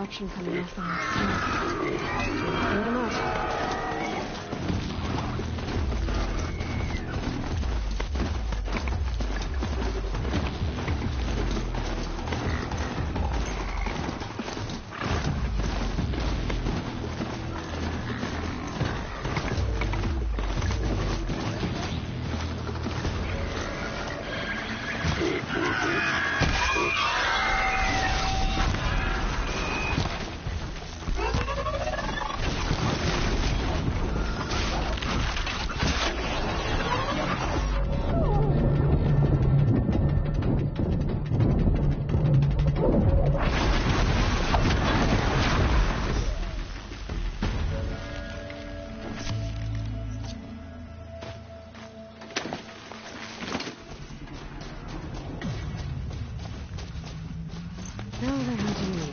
eruption coming off on us too. Cleared them out. Now they're hunting me.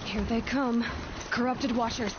Here they come. Corrupted Watchers.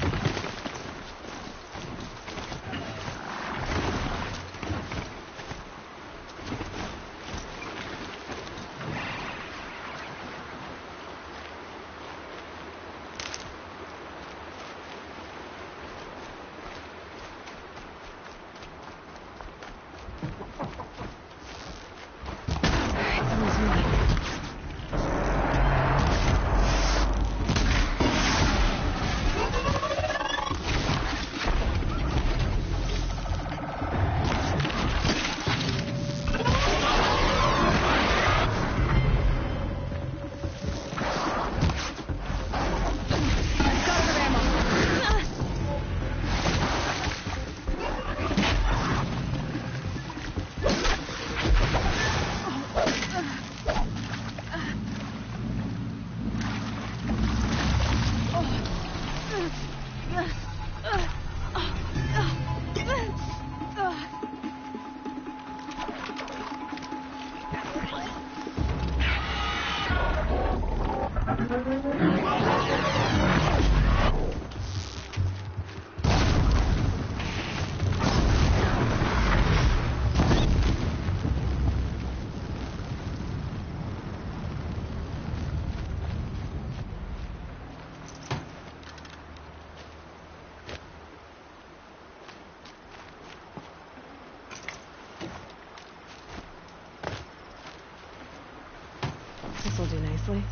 This'll do nicely.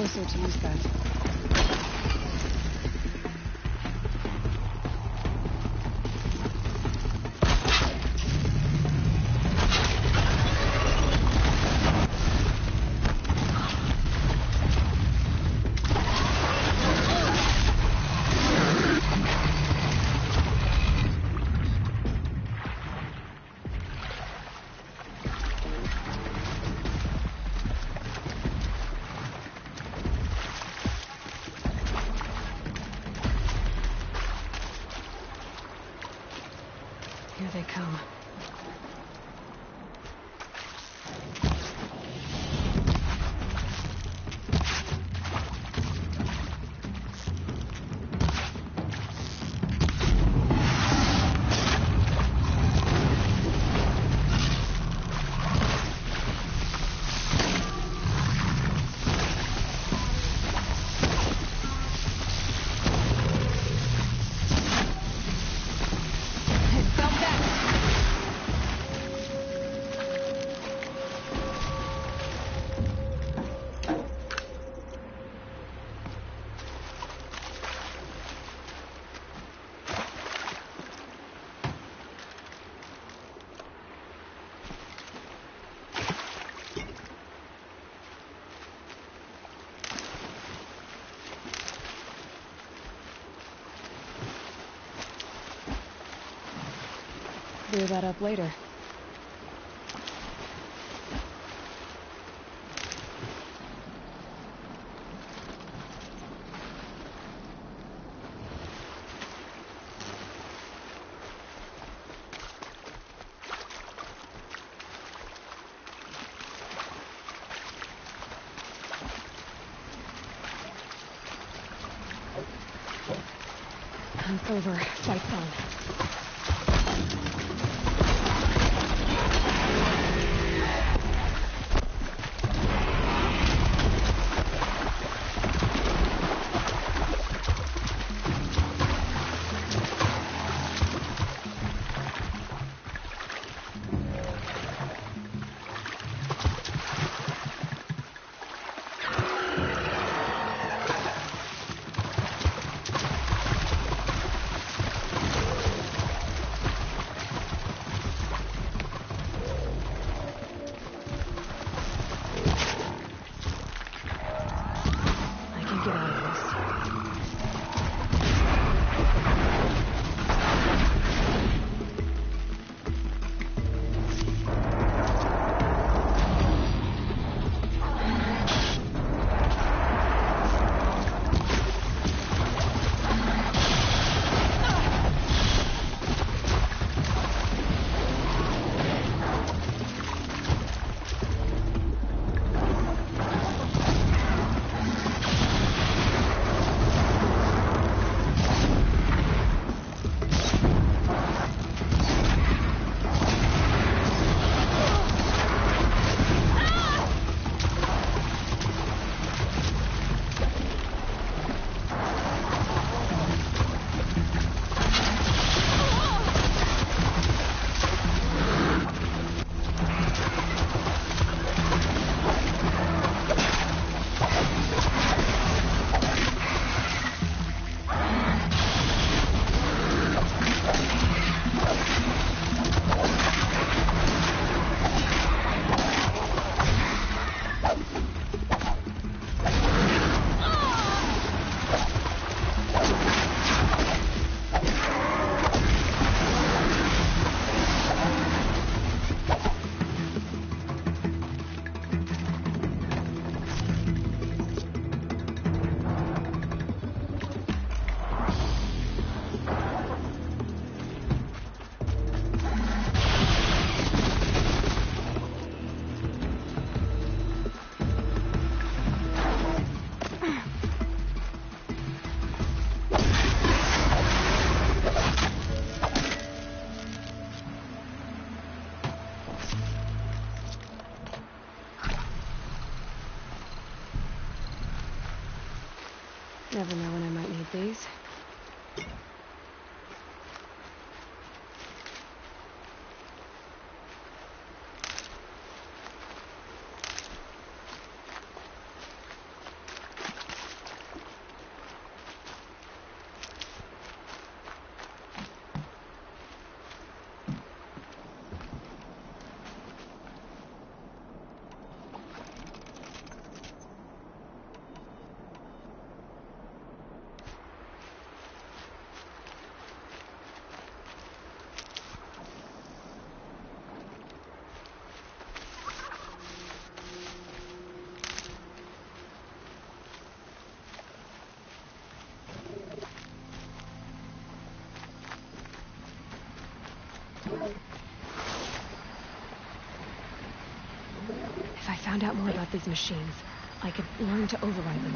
closer to use that. Here they come. Clear that up later. It's over. Fight's on. Get out of this. Never know when I might need these. out more about these machines, I could learn to override them.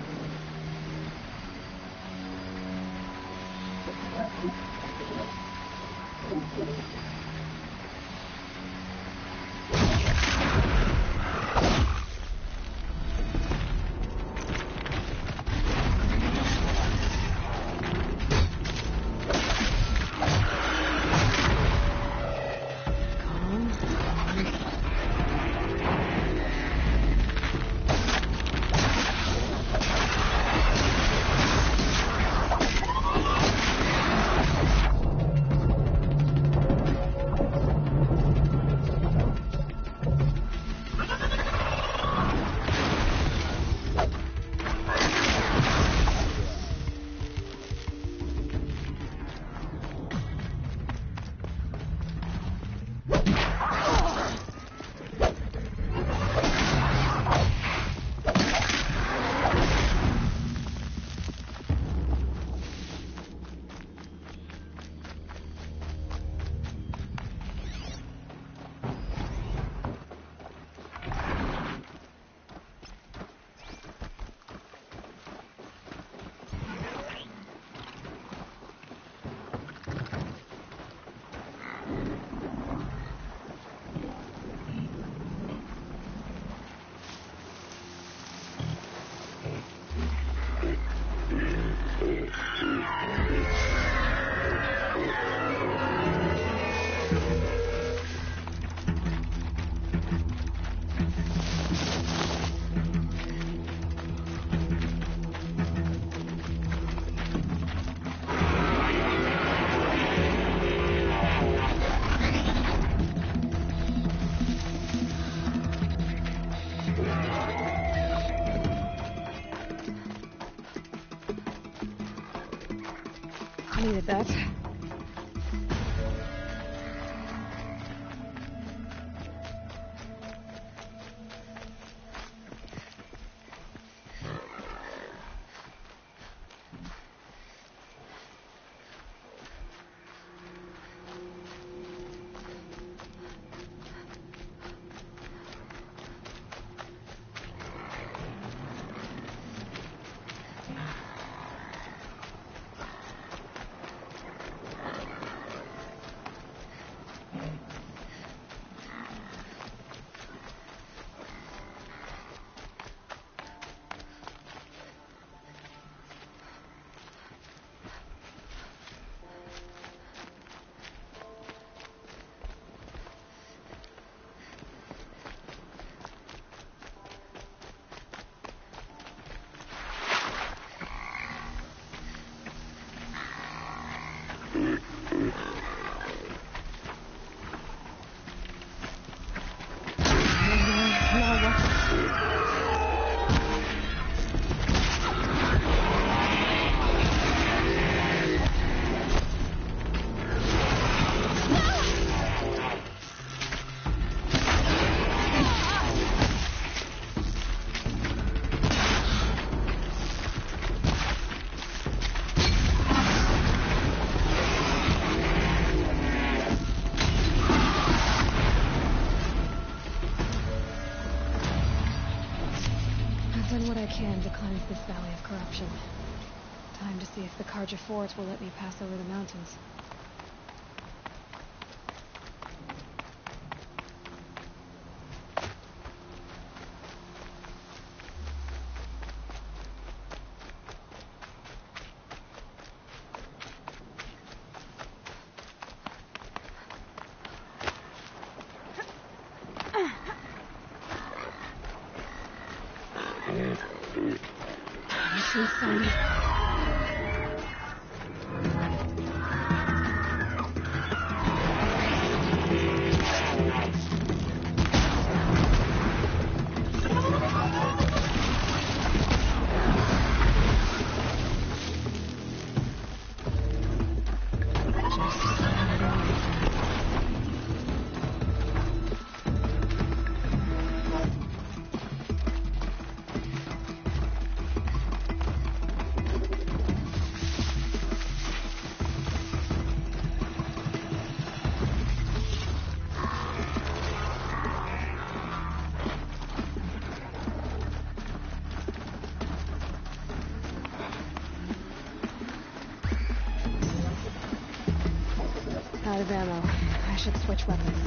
I needed that. To cleanse this valley of corruption. Time to see if the Carja Fort will let me pass over the mountains. Inside. Out of ammo. I should switch weapons.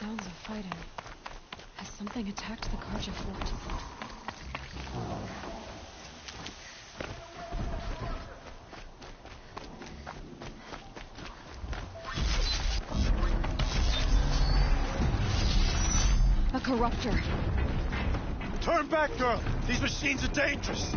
Sounds of fighting. Has something attacked the Karja fort? A corruptor. Turn back, girl! These machines are dangerous!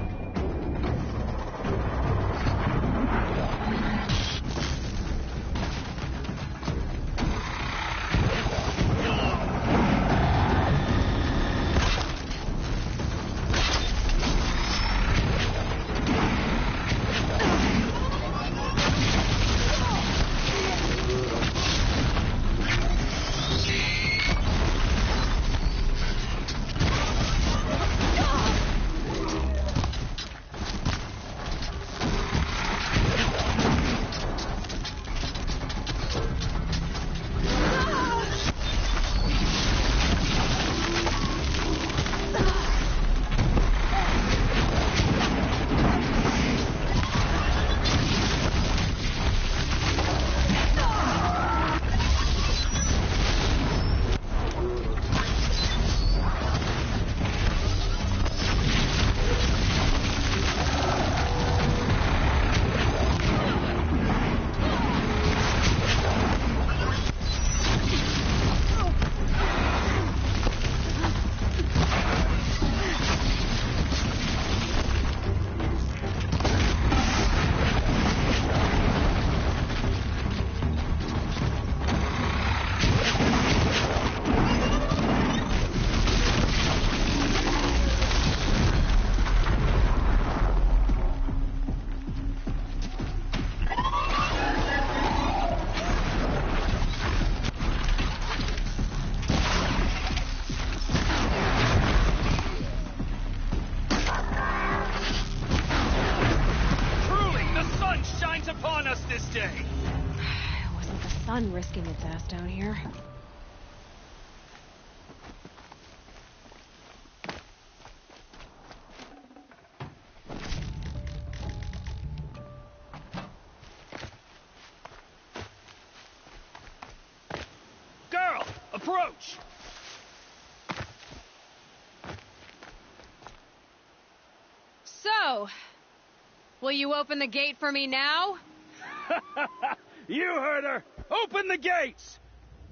With the sun risking its ass down here. Girl, approach! So, will you open the gate for me now? You heard her! Open the gates!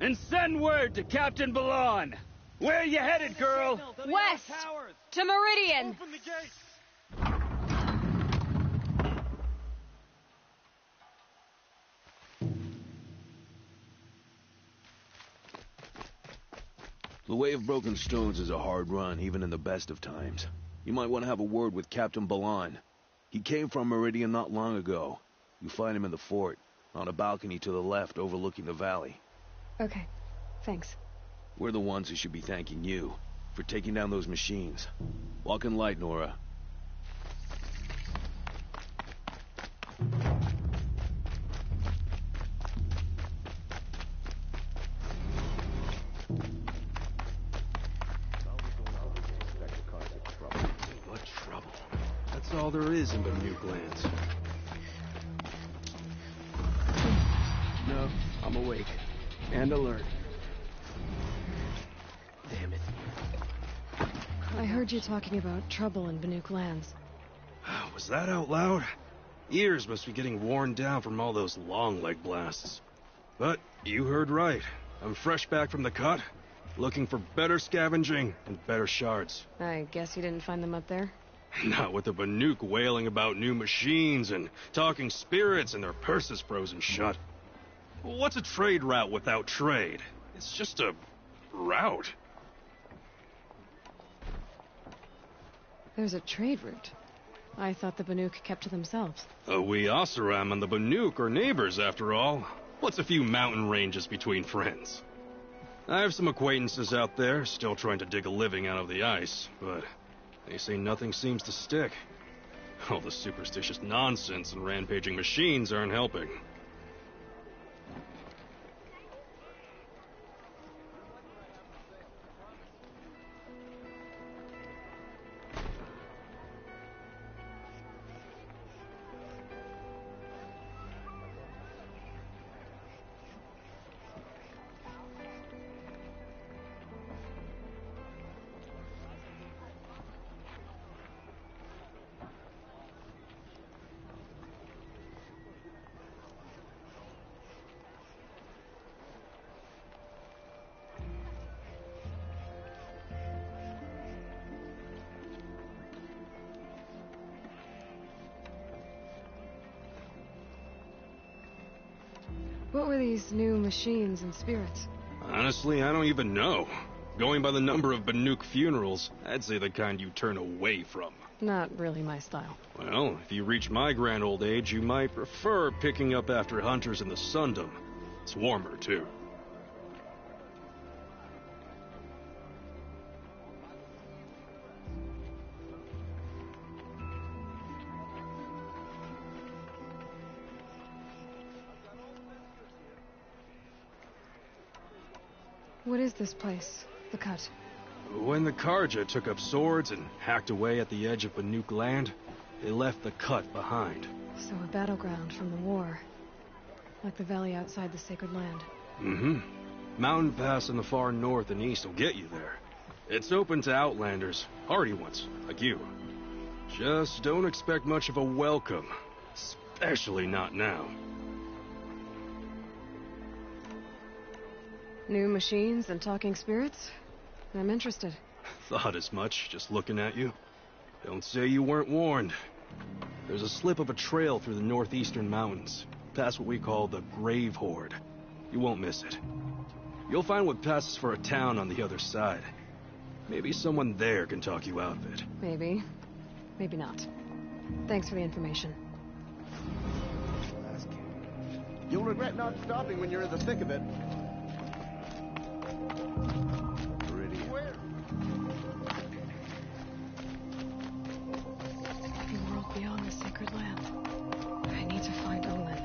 And send word to Captain Balon! Where are you headed, girl? West! To Meridian! Open the gates! The Way of Broken Stones is a hard run, even in the best of times. You might want to have a word with Captain Balon. He came from Meridian not long ago. You find him in the fort, on a balcony to the left overlooking the valley. Okay, thanks. We're the ones who should be thanking you for taking down those machines. Walk in light, Nora. What trouble? That's all there is in Banuk lands. No, I'm awake. And alert. Damn it. I heard you talking about trouble in Banuk lands. Was that out loud? Ears must be getting worn down from all those long leg blasts. But you heard right. I'm fresh back from the cut, looking for better scavenging and better shards. I guess you didn't find them up there? Not with the Banuk wailing about new machines and talking spirits and their purses frozen shut. What's a trade route without trade? It's just a route. There's a trade route. I thought the Banuk kept to themselves. We Oseram and the Banuk are neighbors, after all. What's a few mountain ranges between friends? I have some acquaintances out there, still trying to dig a living out of the ice, but they say nothing seems to stick. All the superstitious nonsense and rampaging machines aren't helping. What were these new machines and spirits? Honestly, I don't even know. Going by the number of Banuk funerals, I'd say the kind you turn away from. Not really my style. Well, if you reach my grand old age, you might prefer picking up after hunters in the Sundom. It's warmer, too. What is this place? The Cut? When the Karja took up swords and hacked away at the edge of Banuk land, they left the Cut behind. So a battleground from the war. Like the valley outside the Sacred Land. Mm-hmm. Mountain Pass in the far north and east will get you there. It's open to outlanders, hardy ones, like you. Just don't expect much of a welcome. Especially not now. New machines and talking spirits? I'm interested. Thought as much, just looking at you. Don't say you weren't warned. There's a slip of a trail through the northeastern mountains, past what we call the Grave Horde. You won't miss it. You'll find what passes for a town on the other side. Maybe someone there can talk you out of it. Maybe. Maybe not. Thanks for the information. You'll regret not stopping when you're in the thick of it. A world beyond the Sacred Land. I need to find Olin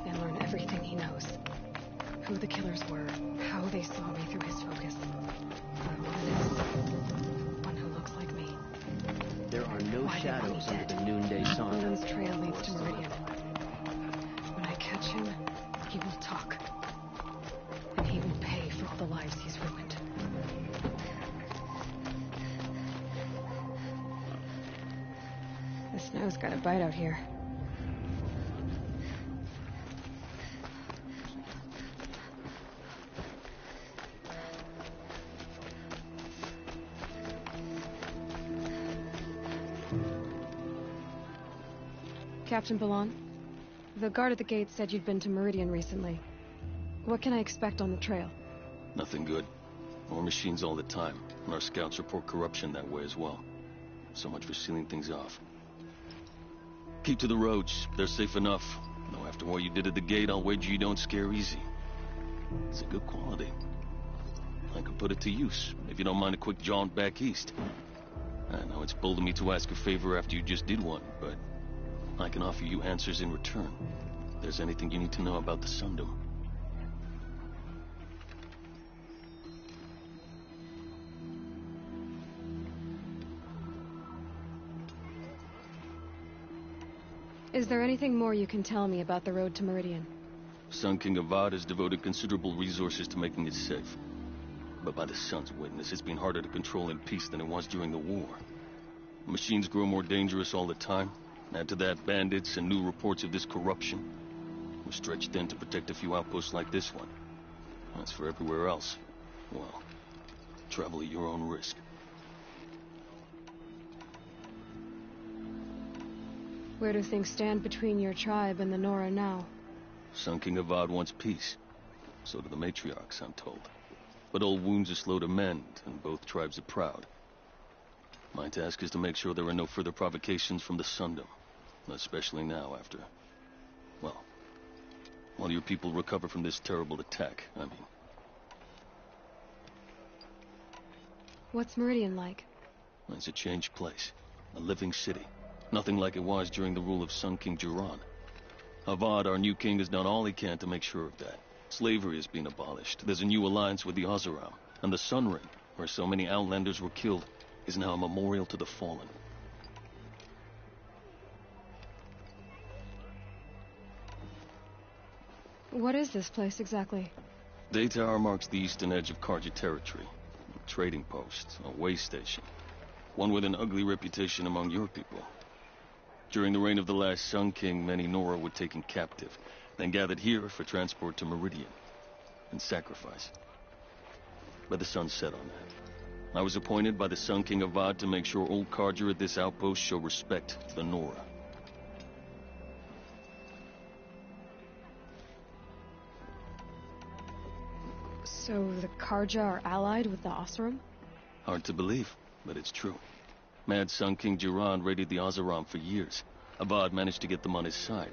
and learn everything he knows. Who the killers were, how they saw me through his focus. Whoever it is, one who looks like me. There are no Why shadows they want under me the noonday sun. Roland's trail leads to Meridian. When I catch him, he will talk. And he will pay for all the lives he's ruined. The snow's got a bite out here. Captain Ballon, the guard at the gate said you'd been to Meridian recently. What can I expect on the trail? Nothing good. More machines all the time, and our scouts report corruption that way as well. So much for sealing things off. Keep to the roads. They're safe enough. Though after what you did at the gate, I'll wager you don't scare easy. It's a good quality. I could put it to use, if you don't mind a quick jaunt back east. I know it's bold of me to ask a favor after you just did one, but I can offer you answers in return. If there's anything you need to know about the Sundom. Is there anything more you can tell me about the road to Meridian? Sun King Avad has devoted considerable resources to making it safe. But by the Sun's witness, it's been harder to control in peace than it was during the war. Machines grow more dangerous all the time. Add to that bandits and new reports of this corruption. We're stretched thin to protect a few outposts like this one. As for everywhere else, well, travel at your own risk. Where do things stand between your tribe and the Nora now? Sun King Avad wants peace. So do the matriarchs, I'm told. But old wounds are slow to mend, and both tribes are proud. My task is to make sure there are no further provocations from the Sundom. Especially now after... well, while your people recover from this terrible attack, I mean. What's Meridian like? It's a changed place. A living city. Nothing like it was during the rule of Sun King Jiran. Avad, our new king, has done all he can to make sure of that. Slavery has been abolished. There's a new alliance with the Oseram. And the Sun Ring, where so many Outlanders were killed, is now a memorial to the fallen. What is this place exactly? Day Tower marks the eastern edge of Karja territory. A trading post, a way station. One with an ugly reputation among your people. During the reign of the last Sun King, many Nora were taken captive, then gathered here for transport to Meridian, and sacrifice. But the sun set on that. I was appointed by the Sun King Avad to make sure old Karja at this outpost show respect to the Nora. So the Karja are allied with the Oseram? Hard to believe, but it's true. Mad Sun King Jiran raided the Oseram for years. Avad managed to get them on his side.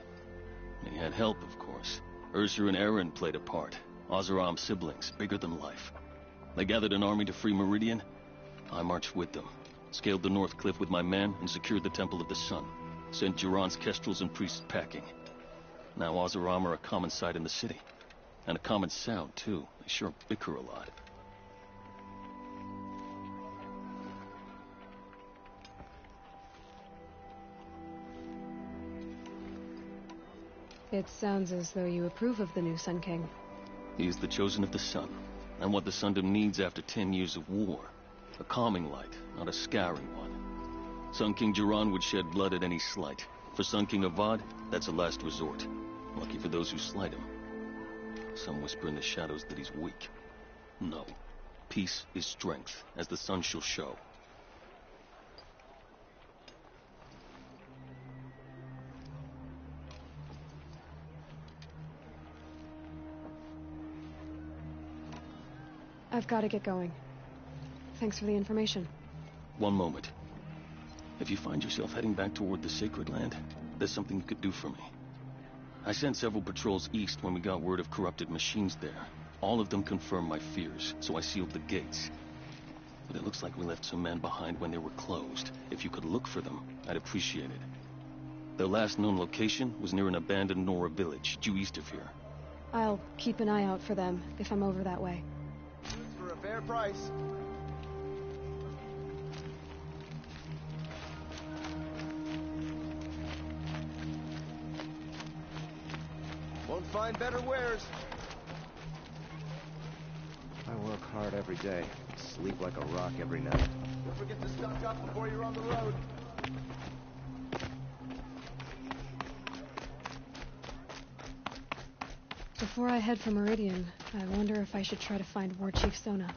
He had help, of course. Ursur and Eren played a part. Oseram siblings, bigger than life. They gathered an army to free Meridian. I marched with them. Scaled the North Cliff with my men and secured the Temple of the Sun. Sent Jiran's kestrels and priests packing. Now Oseram are a common sight in the city. And a common sound, too. They sure bicker a lot. It sounds as though you approve of the new Sun King. He is the chosen of the Sun, and what the Sundom needs after 10 years of war. A calming light, not a scouring one. Sun King Jiran would shed blood at any slight. For Sun King Avad, that's a last resort. Lucky for those who slight him. Some whisper in the shadows that he's weak. No. Peace is strength, as the sun shall show. I've got to get going. Thanks for the information. One moment. If you find yourself heading back toward the Sacred Land, there's something you could do for me. I sent several patrols east when we got word of corrupted machines there. All of them confirmed my fears, so I sealed the gates. But it looks like we left some men behind when they were closed. If you could look for them, I'd appreciate it. Their last known location was near an abandoned Nora village, due east of here. I'll keep an eye out for them if I'm over that way. For a fair price. Won't find better wares. I work hard every day, sleep like a rock every night. Don't forget to stock up before you're on the road. Before I head for Meridian, I wonder if I should try to find War Chief Sona.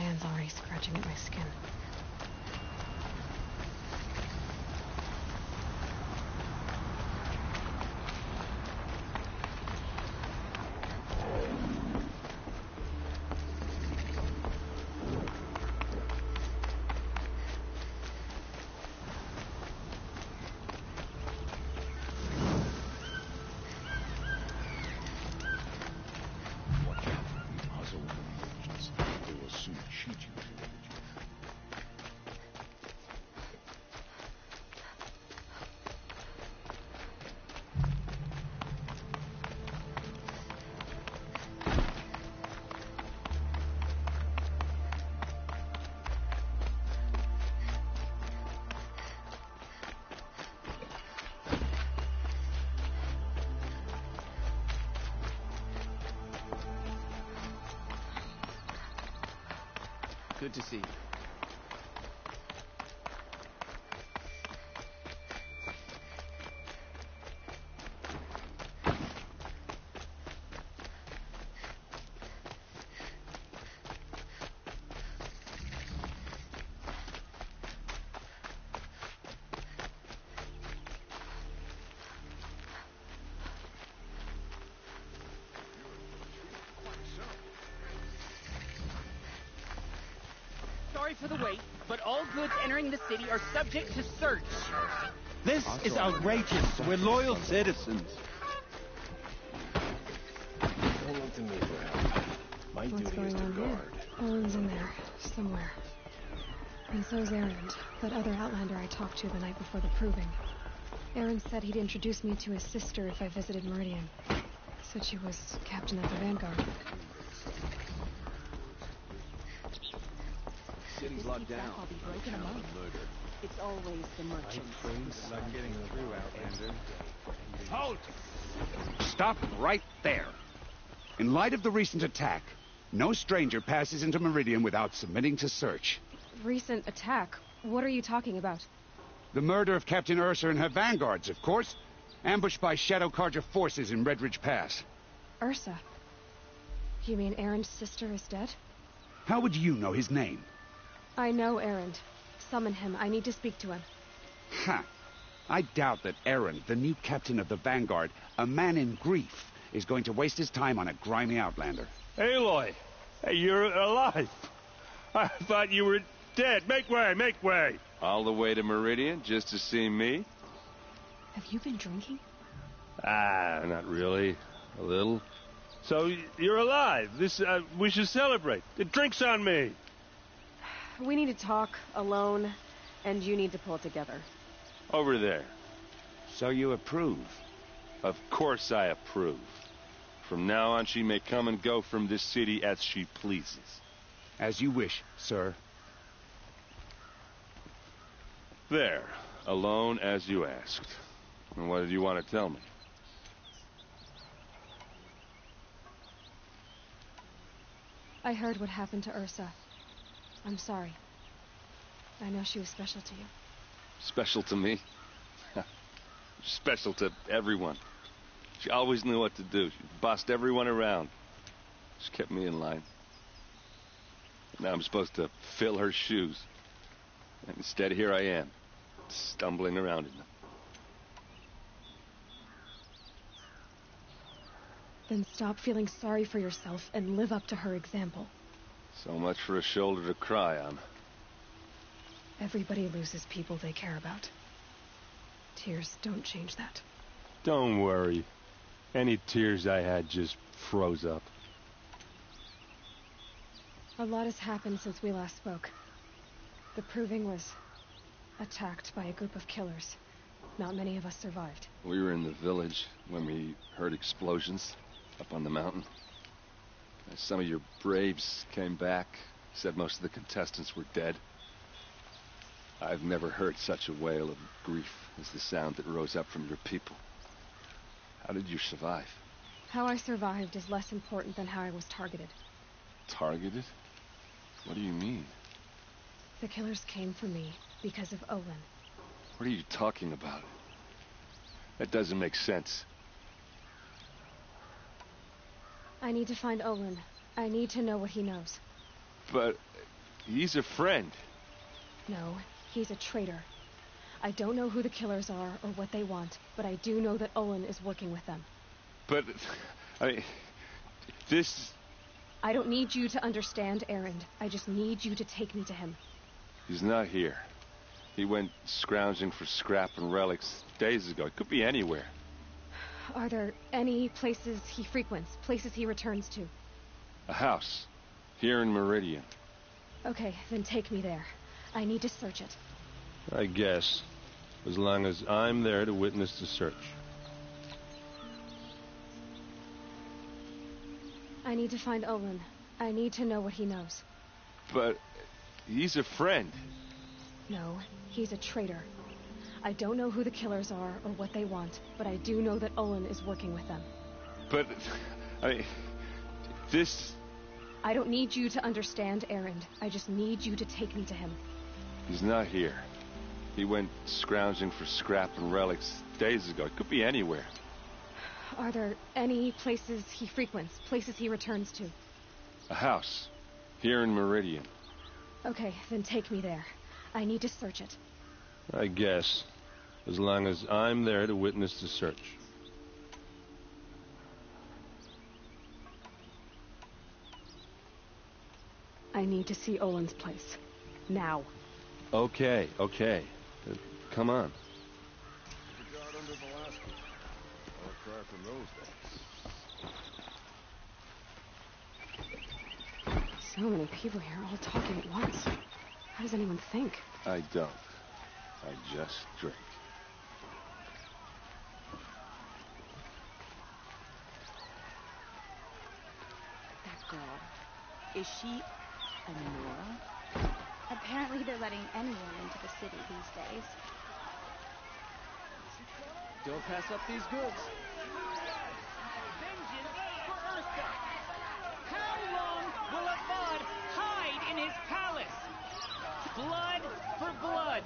hand's already scratching at my skin. Good to see you. Sorry for the wait, but all goods entering the city are subject to search. This is outrageous. We're loyal citizens. Only to me for help. My What's duty going is to on here? guard. Owen's in there, somewhere. And so's Erend, that other Outlander I talked to the night before the proving. Erend said he'd introduce me to his sister if I visited Meridian. Said she was captain of the Vanguard. City's locked down. I'll be broken Count among. on murder. It's always the merchants. Not getting through, Outlander. Halt! Stop right there. In light of the recent attack, no stranger passes into Meridian without submitting to search. Recent attack? What are you talking about? The murder of Captain Ursa and her vanguards, of course. Ambushed by Shadow Carja forces in Redridge Pass. Ursa? You mean Erend's sister is dead? How would you know his name? I know Erend. Summon him. I need to speak to him. Ha! I doubt that Erend, the new captain of the Vanguard, a man in grief, is going to waste his time on a grimy Outlander. Aloy! Hey, you're alive! I thought you were dead. Make way, make way! All the way to Meridian just to see me? Have you been drinking? Ah, not really. A little. So, you're alive. We should celebrate. The drink's on me. We need to talk, alone, and you need to pull it together. Over there. So you approve? Of course I approve. From now on, she may come and go from this city as she pleases. As you wish, sir. There. Alone as you asked. And what did you want to tell me? I heard what happened to Ursa. I'm sorry. I know she was special to you. Special to me? Special to everyone. She always knew what to do. She bossed everyone around. She kept me in line. Now I'm supposed to fill her shoes. And instead, here I am, stumbling around in them. Then stop feeling sorry for yourself and live up to her example. So much for a shoulder to cry on. Everybody loses people they care about. Tears don't change that. Don't worry. Any tears I had just froze up. A lot has happened since we last spoke. The Proving was attacked by a group of killers. Not many of us survived. We were in the village when we heard explosions up on the mountain. Some of your braves came back, said most of the contestants were dead. I've never heard such a wail of grief as the sound that rose up from your people. How did you survive? How I survived is less important than how I was targeted. Targeted? What do you mean? The killers came for me because of Olin. What are you talking about? That doesn't make sense. I need to find Olin. I need to know what he knows. But he's a friend. No, he's a traitor. I don't know who the killers are or what they want, but I do know that Olin is working with them. But, I mean, this... I don't need you to understand, Erend. I just need you to take me to him. He's not here. He went scrounging for scrap and relics days ago. It could be anywhere. Are there any places he frequents, places he returns to? A house. Here in Meridian. Okay, then take me there. I need to search it. I guess. As long as I'm there to witness the search. I need to find Olin. I need to know what he knows. But he's a friend. No, he's a traitor. I don't know who the killers are or what they want, but I do know that Olin is working with them. But, I mean, this... I don't need you to understand, Erend. I just need you to take me to him. He's not here. He went scrounging for scrap and relics days ago. It could be anywhere. Are there any places he frequents, places he returns to? A house. Here in Meridian. Okay, then take me there. I need to search it. I guess. As long as I'm there to witness the search. I need to see Olin's place. Now. Okay. Come on. So many people here, all talking at once. How does anyone think? I don't. I just drink. That girl. Is she a Nora? Apparently they're letting anyone into the city these days. Don't pass up these goods. Vengeance for Ursa! How long will Avad hide in his palace? Blood for blood.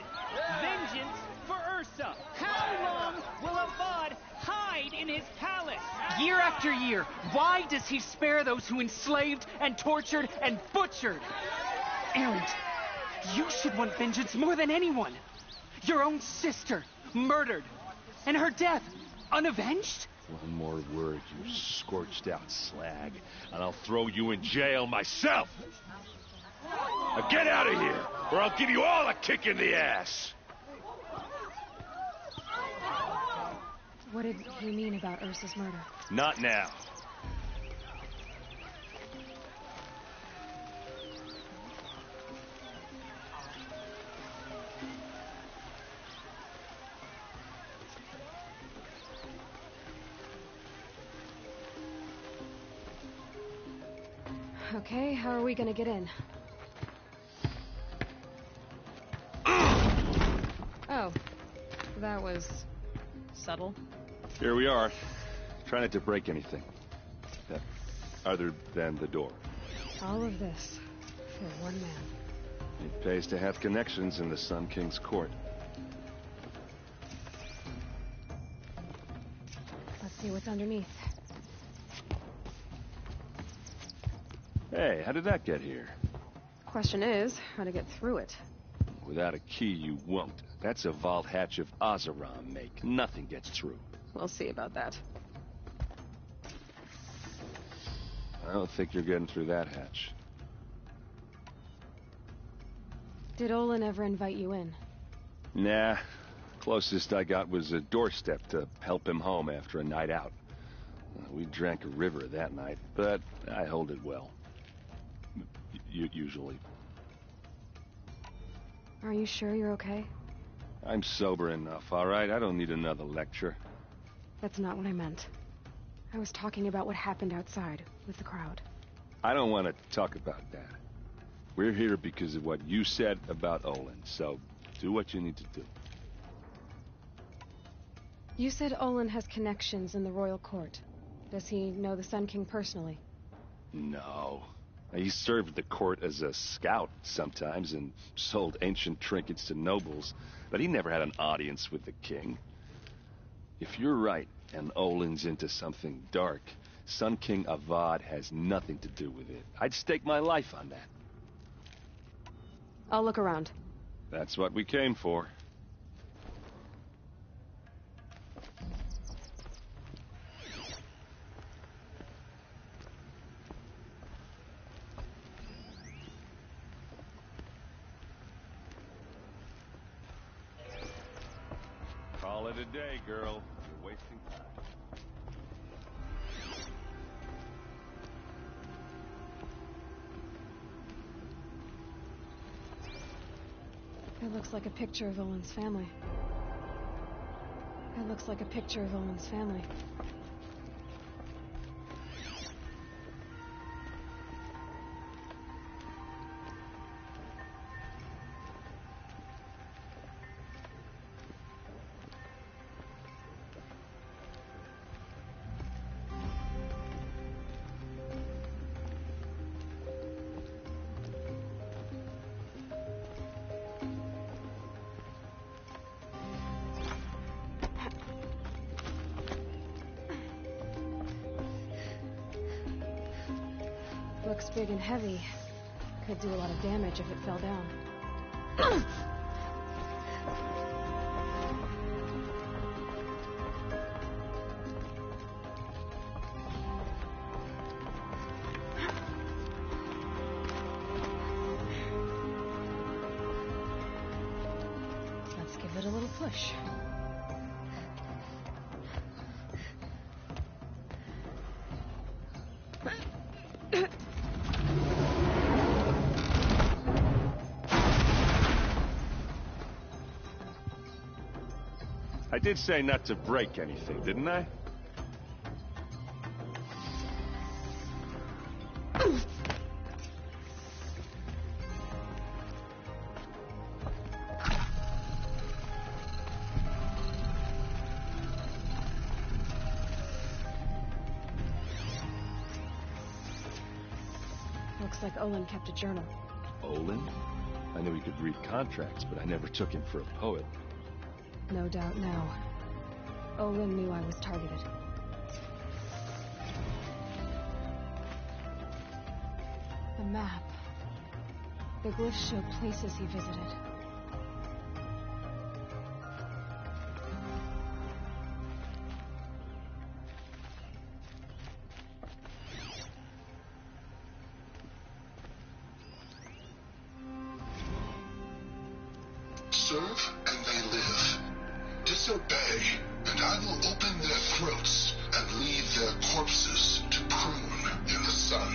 Vengeance for Ursa. How long will Avad hide in his palace? Year after year, why does he spare those who enslaved and tortured and butchered? Erend, you should want vengeance more than anyone. Your own sister, murdered. And her death, unavenged? One more word, you scorched-out slag, and I'll throw you in jail myself! Now get out of here, or I'll give you all a kick in the ass! What did he mean about Ursa's murder? Not now. Okay, how are we gonna get in? Oh, that was subtle. Here we are. Try not to break anything. Other than the door. All of this for one man. It pays to have connections in the Sun King's court. Let's see what's underneath. Hey, how did that get here? Question is, how to get through it. Without a key, you won't. That's a vault hatch of Oseram make. Nothing gets through. We'll see about that. I don't think you're getting through that hatch. Did Olin ever invite you in? Nah. Closest I got was a doorstep to help him home after a night out. We drank a river that night, but I hold it well. Usually. Are you sure you're okay? I'm sober enough, all right? I don't need another lecture. That's not what I meant. I was talking about what happened outside, with the crowd. I don't want to talk about that. We're here because of what you said about Olin, so do what you need to do. You said Olin has connections in the royal court. Does he know the Sun King personally? No. He served the court as a scout sometimes and sold ancient trinkets to nobles, but he never had an audience with the king. If you're right, and Olin's into something dark, Sun King Avad has nothing to do with it. I'd stake my life on that. I'll look around. That's what we came for. Call it a day, girl. You're wasting time. It looks like a picture of Olin's family. It looks like a picture of Olin's family. Looks big and heavy. Could do a lot of damage if it fell down. Let's give it a little push. I did say not to break anything, didn't I? Looks like Olin kept a journal. Olin? I knew he could read contracts, but I never took him for a poet. No doubt now. Olin knew I was targeted. A map. The glyphs show places he visited. Serve and they live. Disobey, and I will open their throats and leave their corpses to prune in the sun.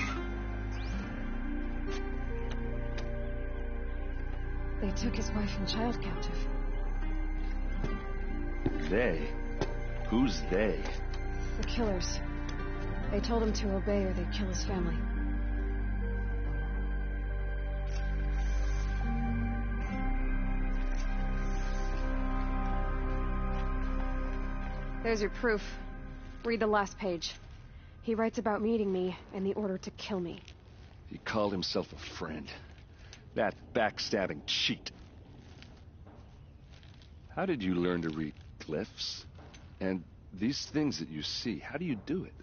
They took his wife and child captive. They? Who's they? The killers. They told him to obey or they'd kill his family. There's your proof. Read the last page. He writes about meeting me and the order to kill me. He called himself a friend. That backstabbing cheat. How did you learn to read glyphs? And these things that you see, how do you do it?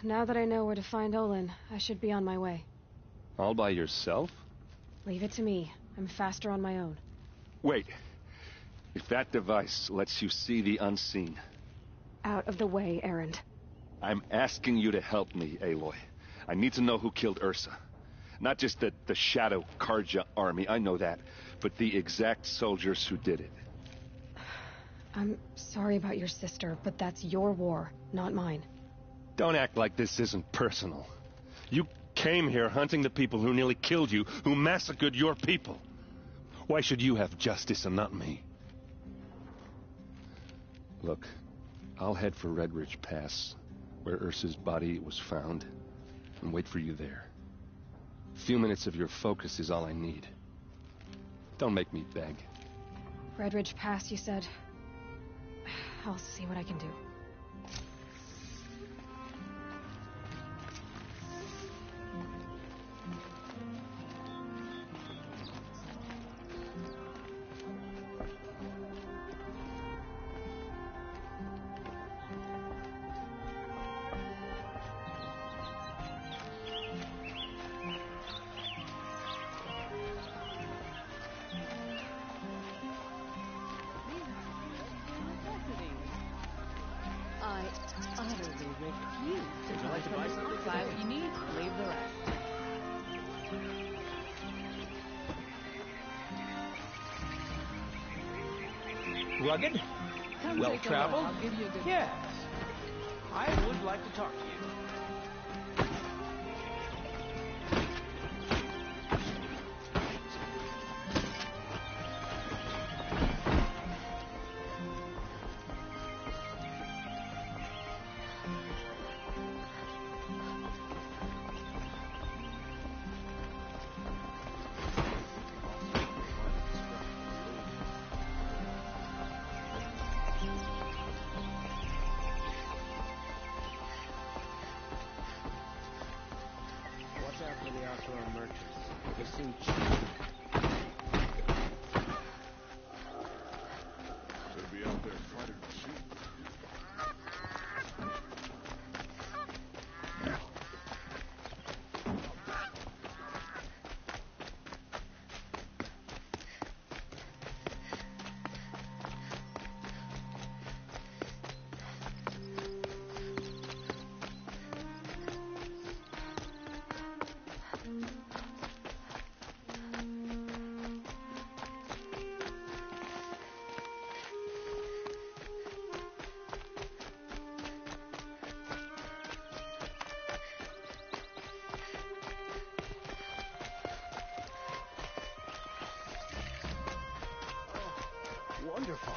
Now that I know where to find Olin, I should be on my way. All by yourself? Leave it to me. I'm faster on my own. Wait. If that device lets you see the unseen... Out of the way, Erend. I'm asking you to help me, Aloy. I need to know who killed Ursa. Not just the Shadow Karja army, I know that, but the exact soldiers who did it. I'm sorry about your sister, but that's your war, not mine. Don't act like this isn't personal. You came here hunting the people who nearly killed you, who massacred your people. Why should you have justice and not me? Look, I'll head for Red Ridge Pass, where Ursa's body was found, and wait for you there. A few minutes of your focus is all I need. Don't make me beg. Red Ridge Pass, you said? I'll see what I can do. refused to tell us when to buy what you need, leave the rest. Rugged? Come Well take a look. traveled? I'll give you a good... Yes. I would like to talk to you. Watch out for the Oseram merchants. They seem cheap. Should be out there fighting the sheep. Wonderful.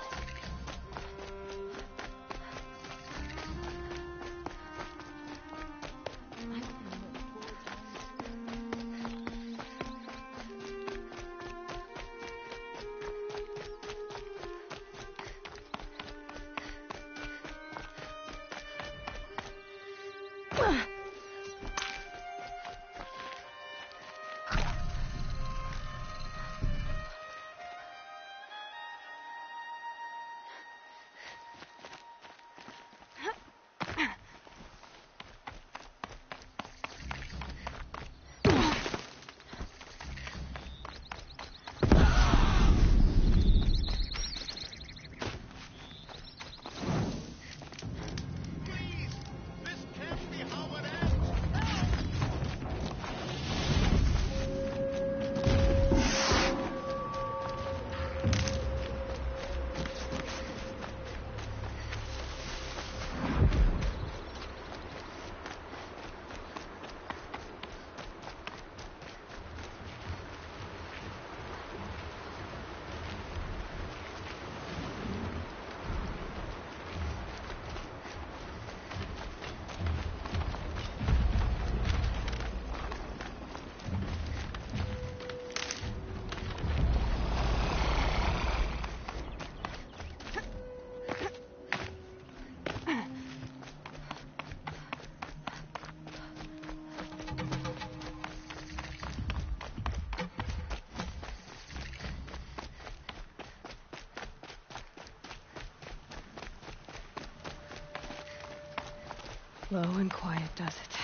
Low and quiet does it.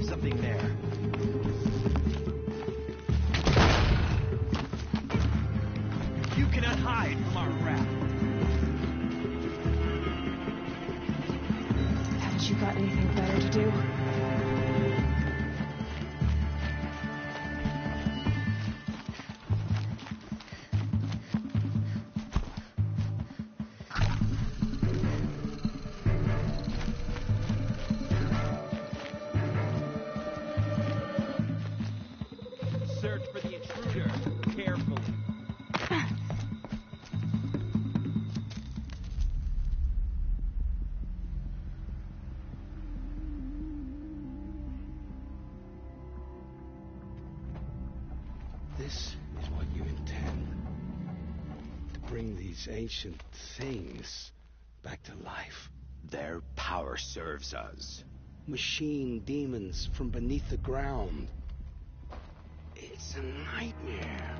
Something there. You cannot hide from our wrath. Haven't you got anything better to do? Search for the intruder carefully. bring these ancient things back to life? Their power serves us. Machine demons from beneath the ground. It's a nightmare.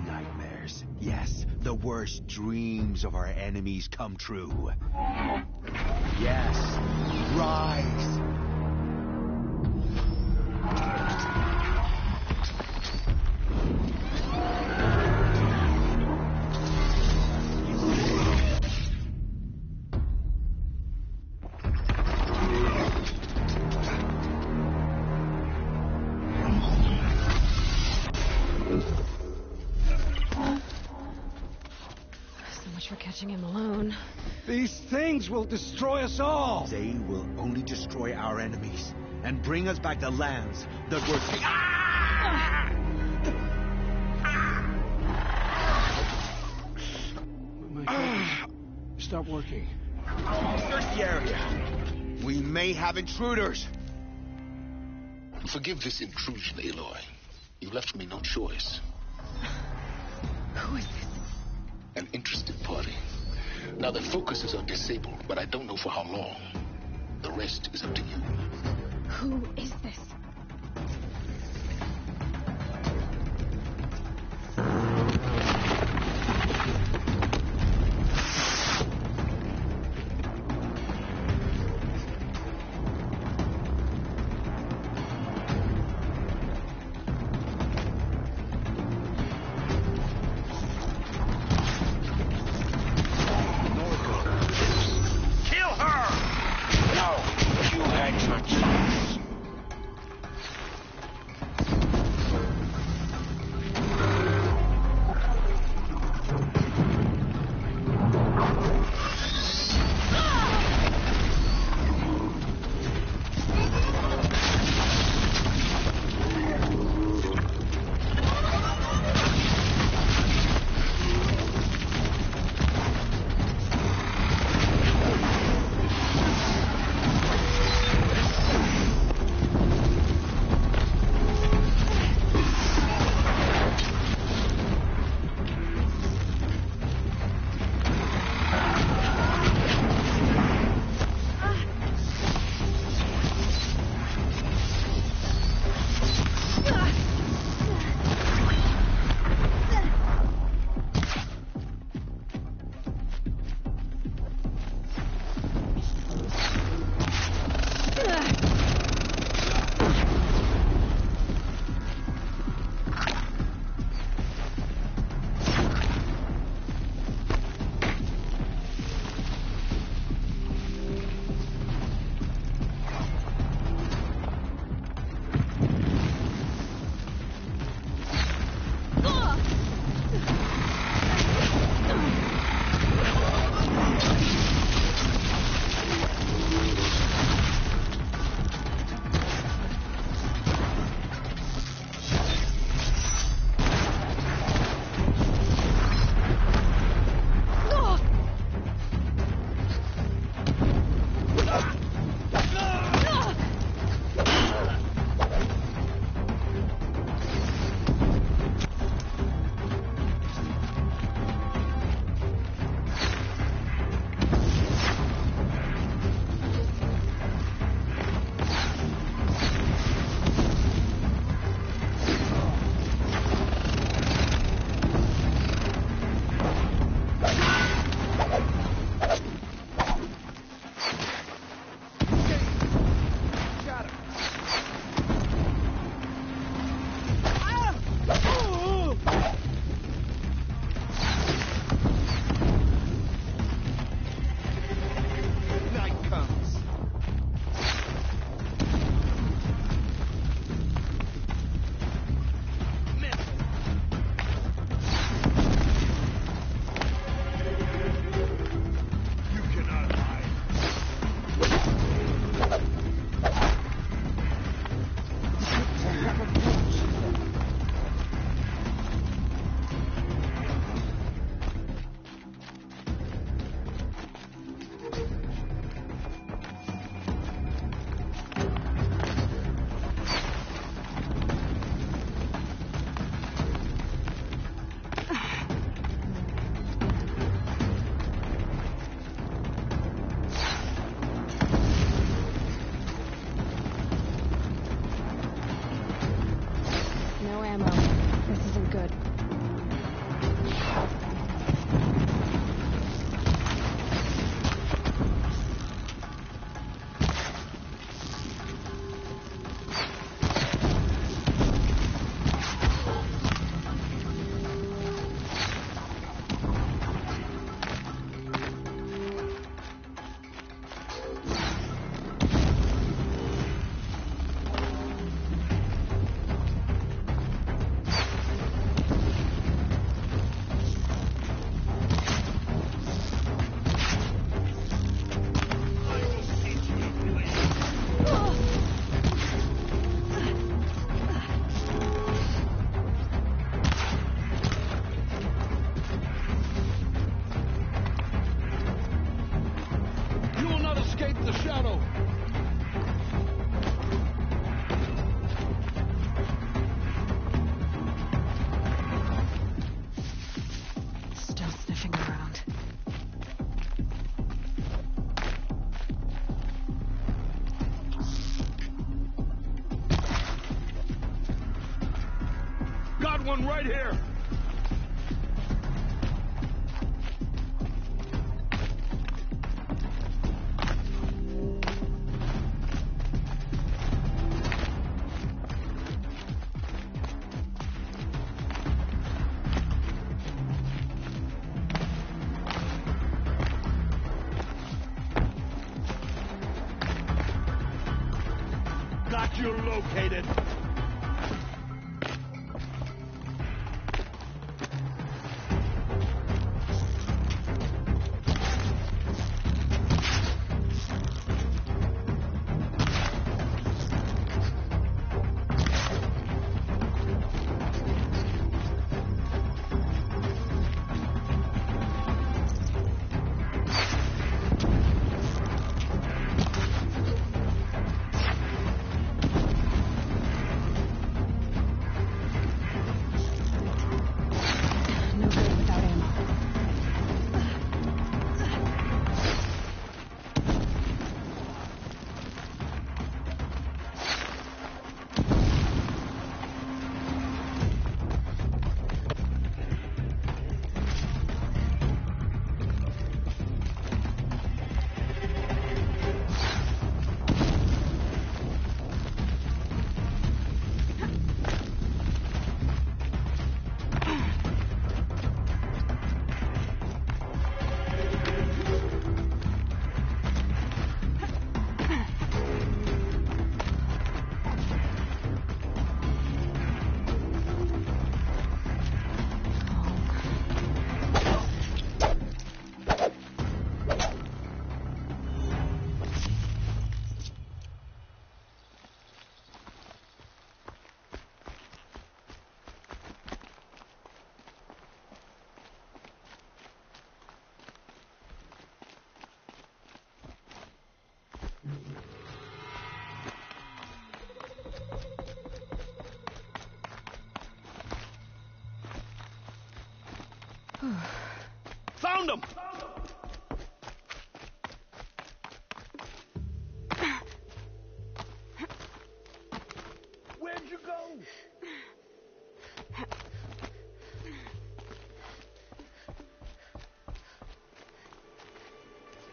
Nightmares. Yes, the worst dreams of our enemies come true. Yes, rise. For catching him alone. These things will destroy us all. They will only destroy our enemies and bring us back the lands that were Stop working. Search the area. We may have intruders. Forgive this intrusion, Aloy. You left me no choice. Who is this? An interested party. Now their focuses are disabled, but I don't know for how long. The rest is up to you. Who is this? one right here! Got you located. No good without ammo. Found him! Where'd you go?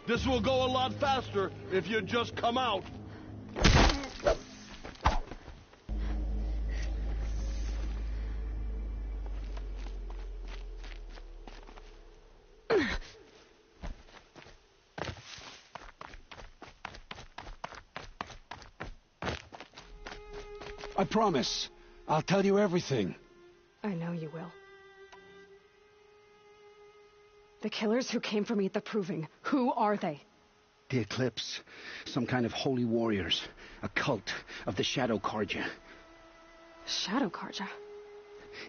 This will go a lot faster if you just come out. I promise. I'll tell you everything. I know you will. The killers who came for me at the Proving, who are they? The Eclipse. Some kind of holy warriors. A cult of the Shadow Karja. Shadow Karja?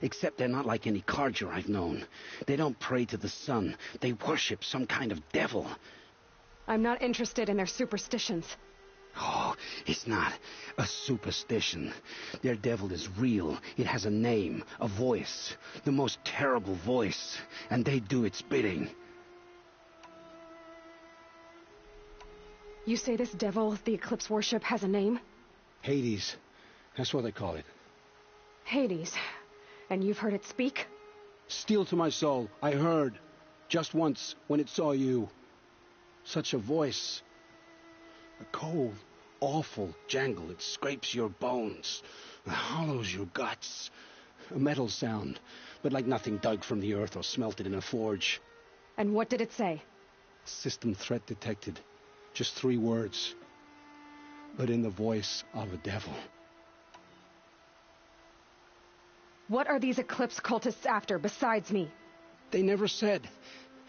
Except they're not like any Karja I've known. They don't pray to the sun. They worship some kind of devil. I'm not interested in their superstitions. Oh, it's not a superstition. Their devil is real. It has a name, a voice, the most terrible voice, and they do its bidding. You say this devil the Eclipse worship has a name? Hades. That's what they call it. Hades. And you've heard it speak? Steel to my soul, I heard. Just once, when it saw you. Such a voice. A cold, awful jangle. It scrapes your bones. It hollows your guts. A metal sound, but like nothing dug from the earth or smelted in a forge. And what did it say? System threat detected. Just 3 words. But in the voice of a devil. What are these Eclipse cultists after, besides me? They never said.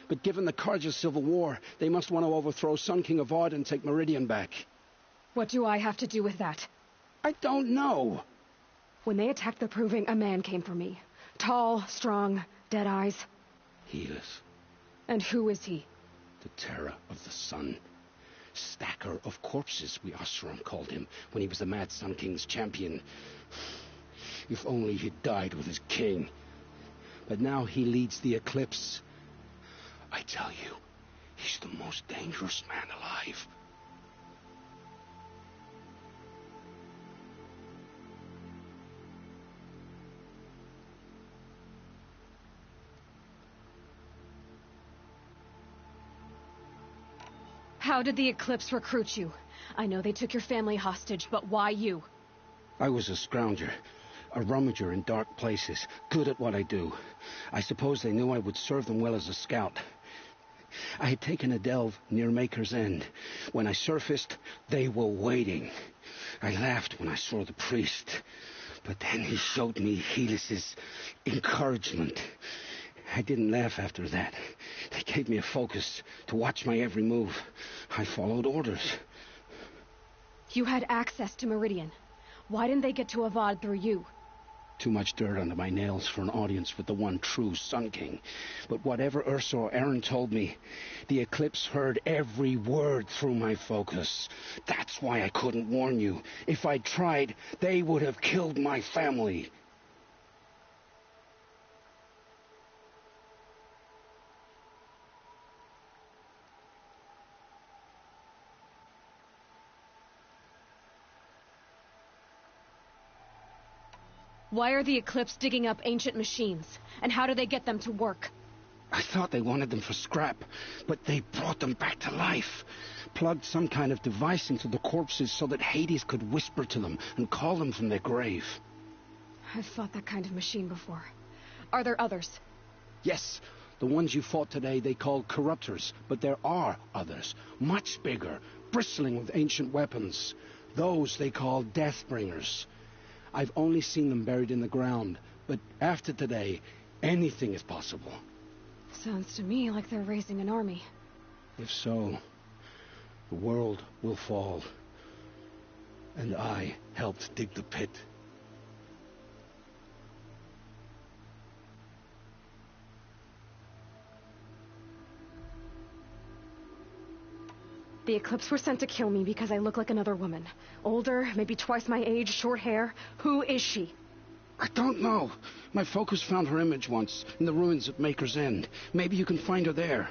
But given the Karja civil war, they must want to overthrow Sun King Avad and take Meridian back. What do I have to do with that? I don't know. When they attacked the Proving, a man came for me. Tall, strong, dead eyes. He is. And who is he? The terror of the sun. Stacker of corpses, we Oseram called him, when he was the Mad Sun King's champion. If only he'd died with his king. But now he leads the Eclipse. I tell you, he's the most dangerous man alive. How did the Eclipse recruit you? I know they took your family hostage, but why you? I was a scrounger, a rummager in dark places, good at what I do. I suppose they knew I would serve them well as a scout. I had taken a delve near Maker's End. When I surfaced, they were waiting. I laughed when I saw the priest, but then he showed me Helis's encouragement. I didn't laugh after that. They gave me a focus to watch my every move. I followed orders. You had access to Meridian. Why didn't they get to Avad through you? Too much dirt under my nails for an audience with the one true Sun King. But whatever Ursa or Aaron told me, the Eclipse heard every word through my focus. That's why I couldn't warn you. If I'd tried, they would have killed my family. Why are the Eclipse digging up ancient machines? And how do they get them to work? I thought they wanted them for scrap, but they brought them back to life. Plugged some kind of device into the corpses so that Hades could whisper to them and call them from their grave. I've fought that kind of machine before. Are there others? Yes, the ones you fought today they called corruptors, but there are others, much bigger, bristling with ancient weapons. Those they call Deathbringers. I've only seen them buried in the ground, but after today, anything is possible. Sounds to me like they're raising an army. If so, the world will fall. And I helped dig the pit. The Eclipse were sent to kill me because I look like another woman. Older, maybe twice my age, short hair. Who is she? I don't know. My focus found her image once, in the ruins at Maker's End. Maybe you can find her there.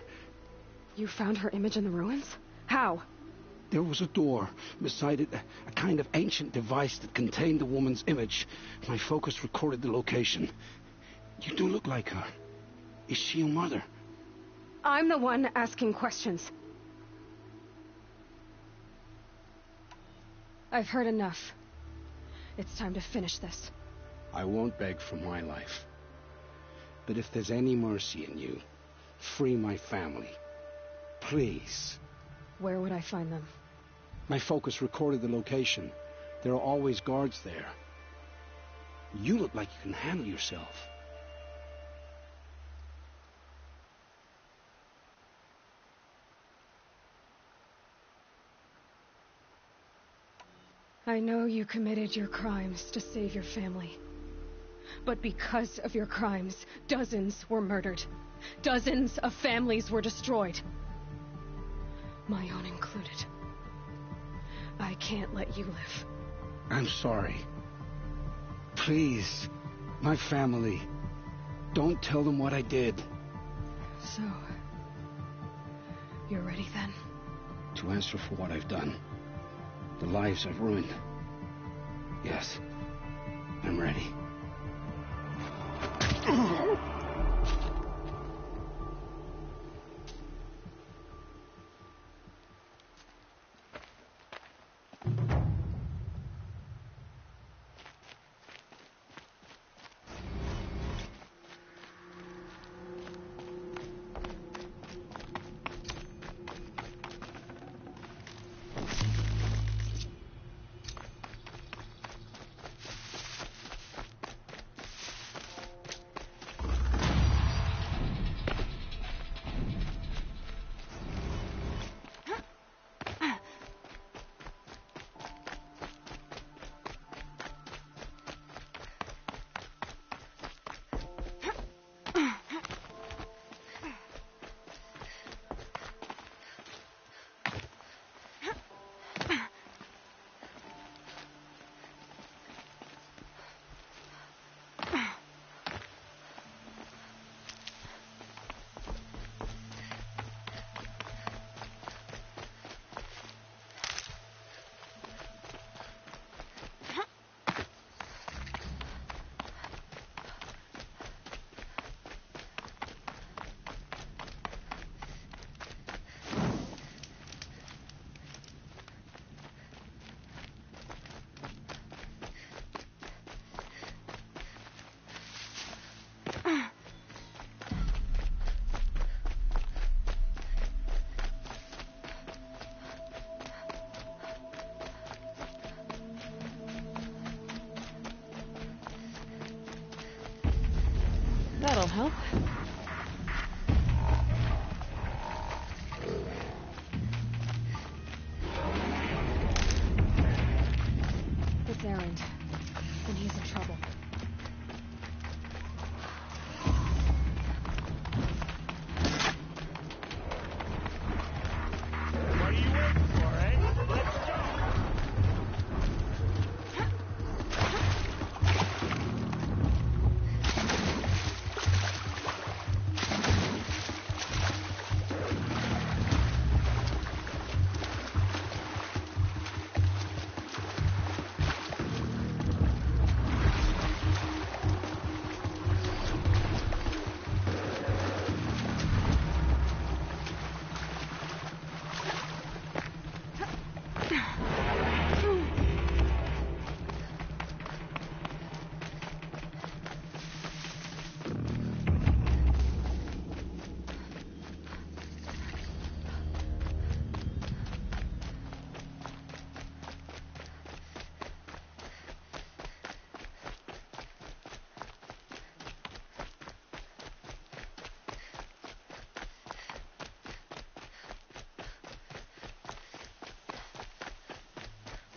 You found her image in the ruins? How? There was a door. Beside it, a kind of ancient device that contained the woman's image. My focus recorded the location. You do look like her. Is she your mother? I'm the one asking questions. I've heard enough. It's time to finish this. I won't beg for my life. But if there's any mercy in you, free my family. Please. Where would I find them? My focus recorded the location. There are always guards there. You look like you can handle yourself. I know you committed your crimes to save your family. But because of your crimes, dozens were murdered. Dozens of families were destroyed. My own included. I can't let you live. I'm sorry. Please, my family, don't tell them what I did. So, you're ready then? To answer for what I've done. The lives I've ruined. Yes, I'm ready. help? It's Errand. And he's in trouble. What are you waiting for, eh? Let's go.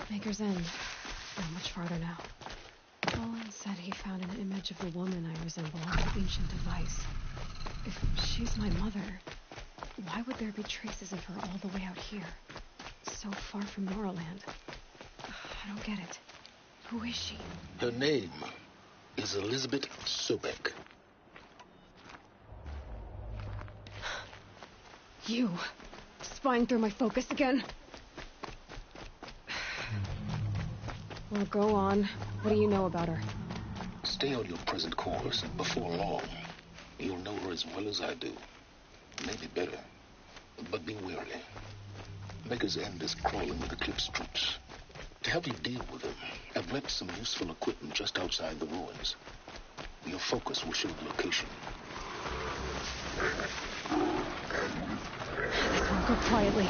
Maker's End. Not much farther now. Olin said he found an image of the woman I resemble on an ancient device. If she's my mother, why would there be traces of her all the way out here? So far from Noraland. I don't get it. Who is she? Her name is Elizabeth Sobek. You. Spying through my focus again? Well, go on. What do you know about her? Stay on your present course. Before long, you'll know her as well as I do. Maybe better. But be wary. Maker's End is crawling with Eclipse troops. To help you deal with them, I've left some useful equipment just outside the ruins. Your focus will show the location. This won't go quietly.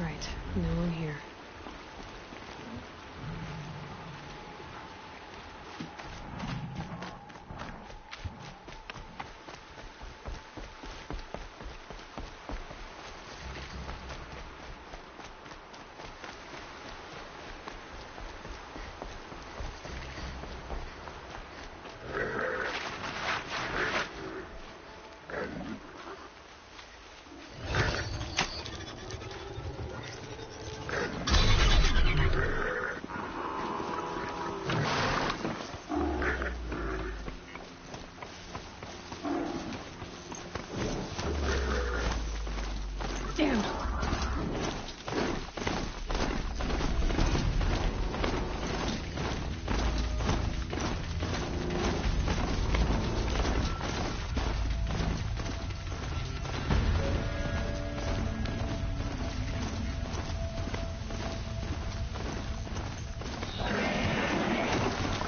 right. No one here. Damn.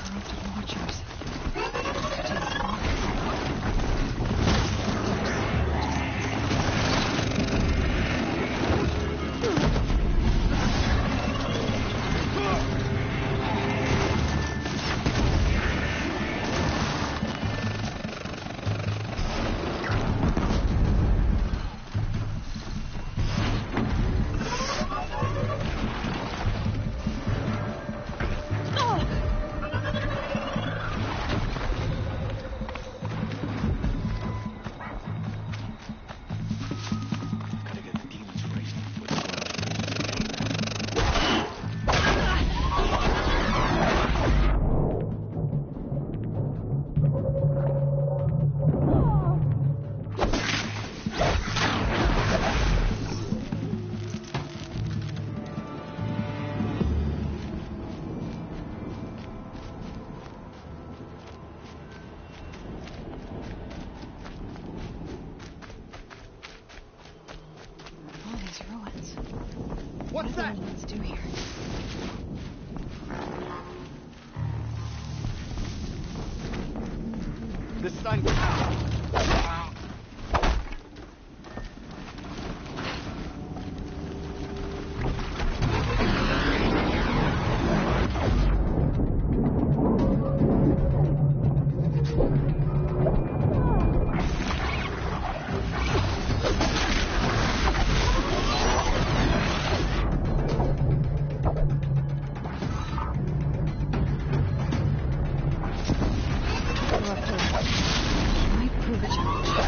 Corrupted watchers. What's that? Let's do here. The sun out. Might prove a challenge.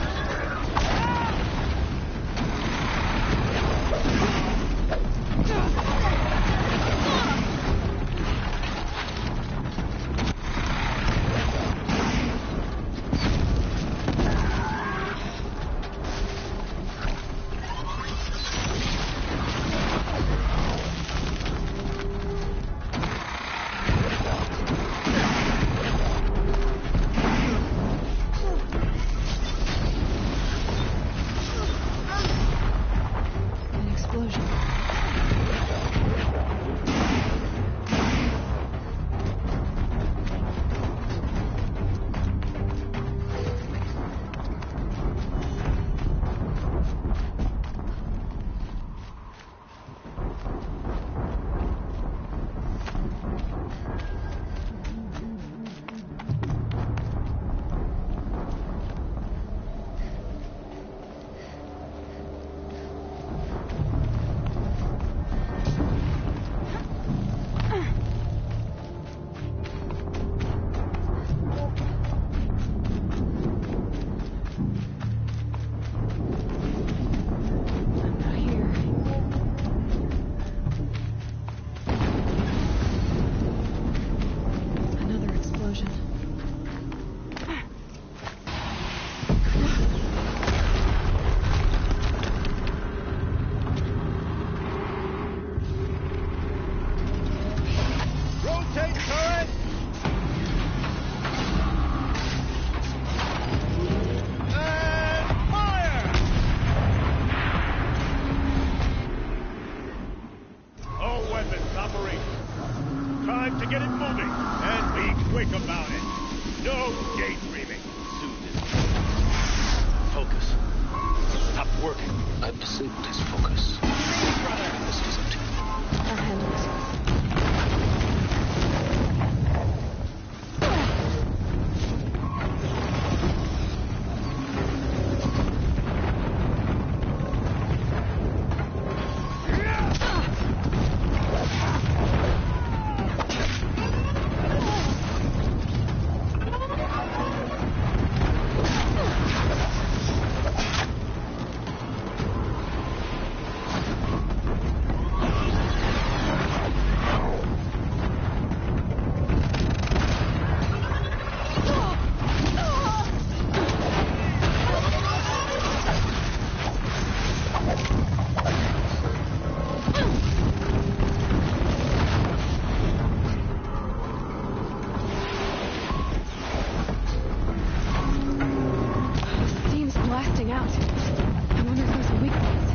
out. I wonder if there's a weak point.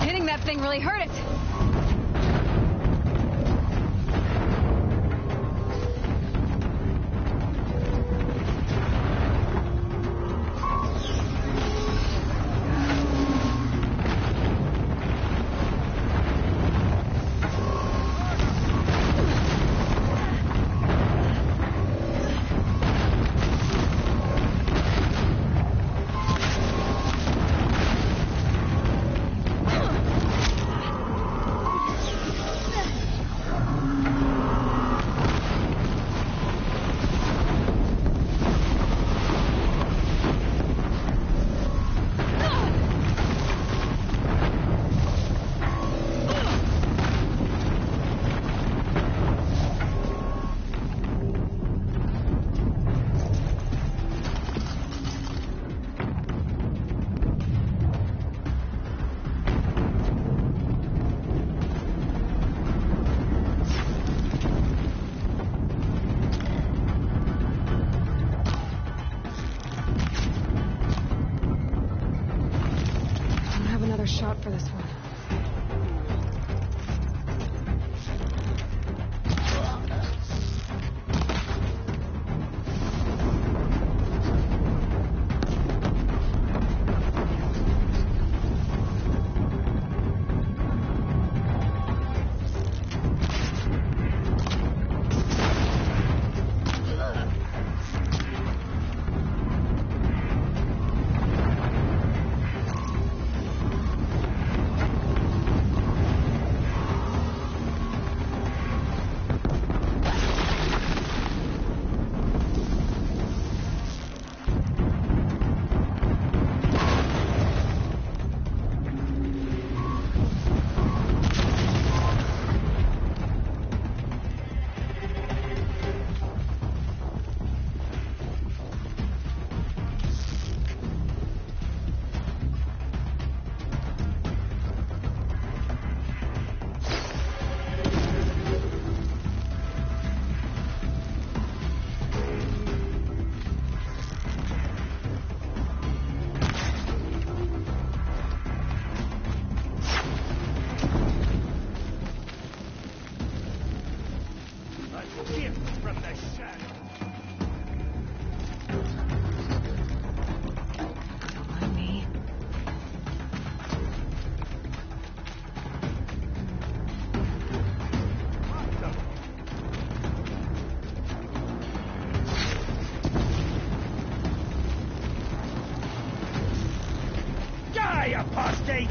Hitting that thing really hurt it. Shot for this one. Apostate!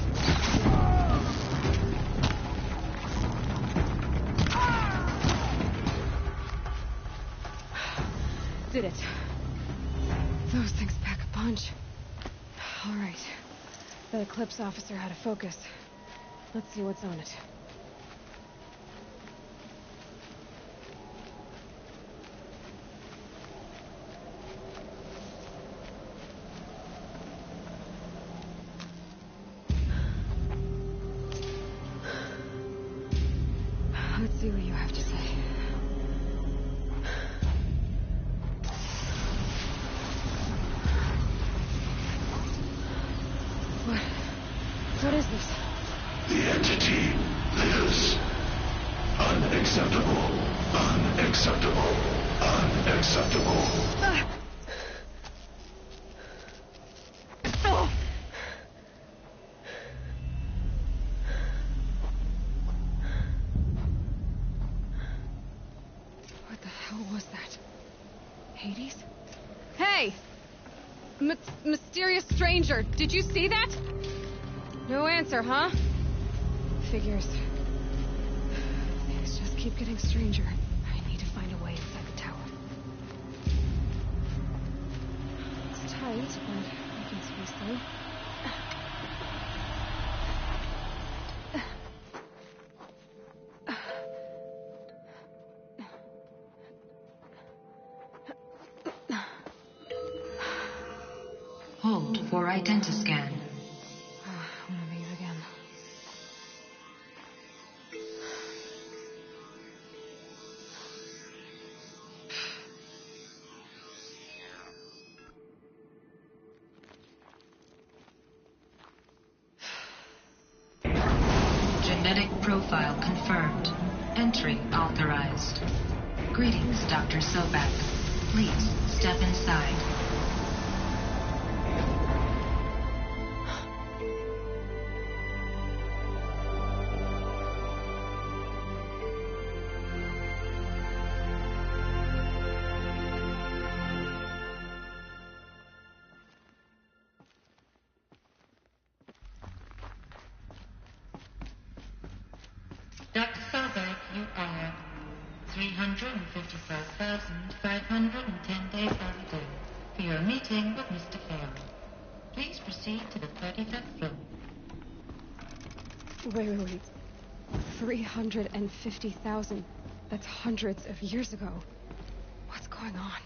Did it. Those things pack a punch. All right. That Eclipse officer had a focus. Let's see what's on it. Let's see what you have to say. What is this? The entity lives. Unacceptable. Unacceptable. Unacceptable. What the hell was that? Hades? Hey! Mysterious stranger, did you see that? No answer, huh? Figures. Things just keep getting stranger. I need to find a way inside the tower. It's tight, but I can squeeze through. Hold for identiscan. One of these again. profile confirmed. Entry authorized. Greetings, Dr. Sobek. Please step inside. Dr. Sobek, you are 355,510 days overdue for your meeting with Mr. Farrell. Please proceed to the 35th floor. Wait. 350,000. That's hundreds of years ago. What's going on?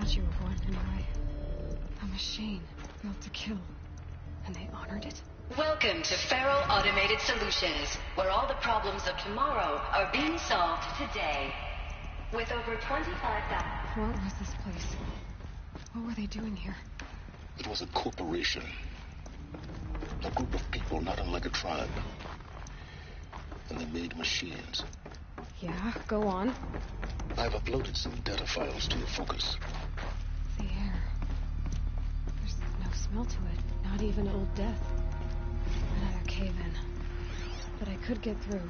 Of one, anyway. A machine built to kill. And they honored it? Welcome to Faro Automated Solutions, where all the problems of tomorrow are being solved today. With over 25,000... What was this place? What were they doing here? It was a corporation. A group of people not unlike a tribe. And they made machines. Yeah, go on. I've uploaded some data files to your focus. The air. There's no smell to it. Not even Old Death. Another cave-in. But I could get through.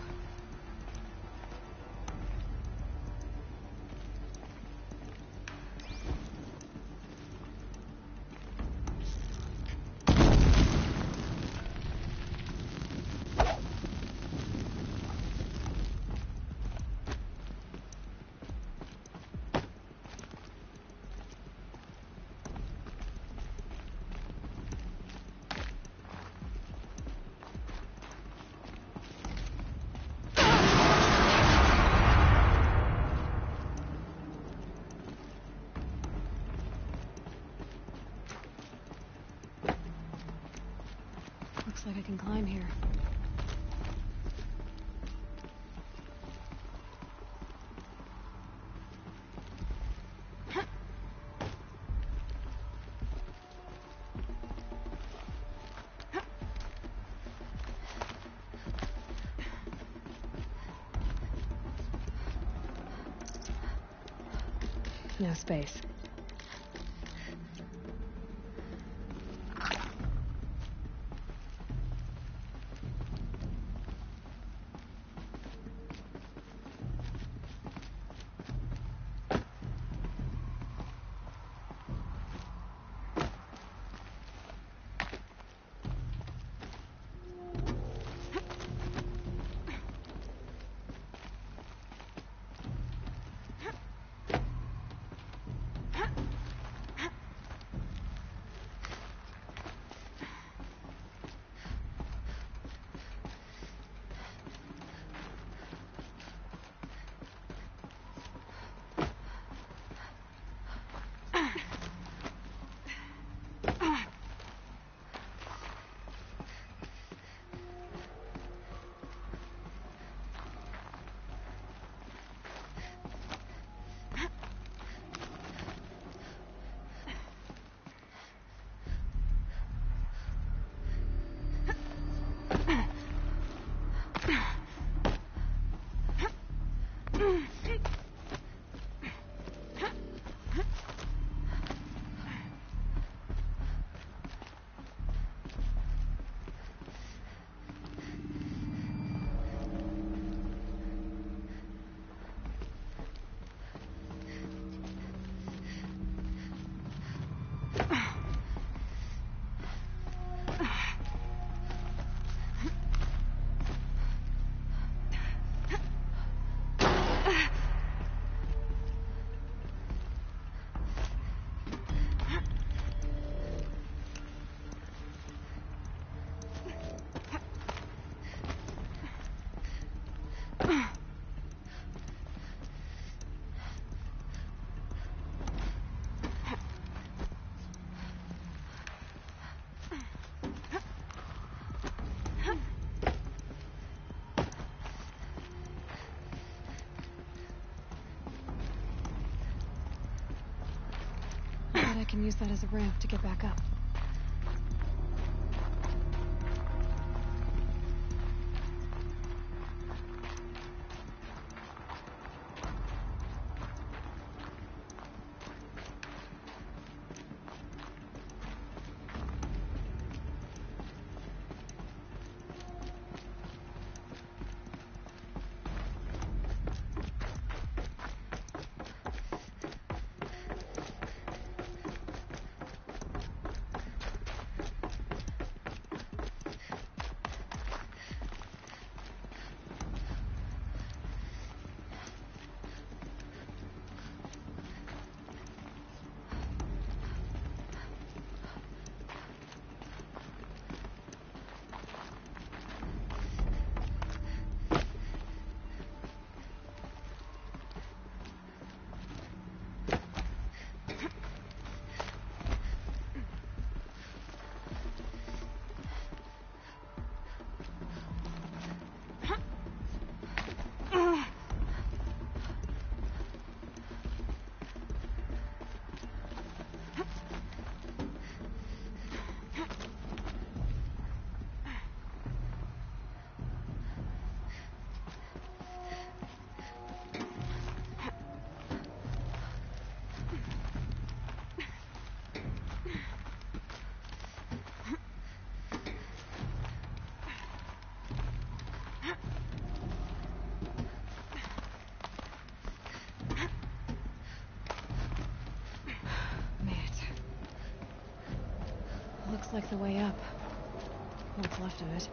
Looks like I can climb here. No space. I can use that as a ramp to get back up. Looks like the way up. What's left of it.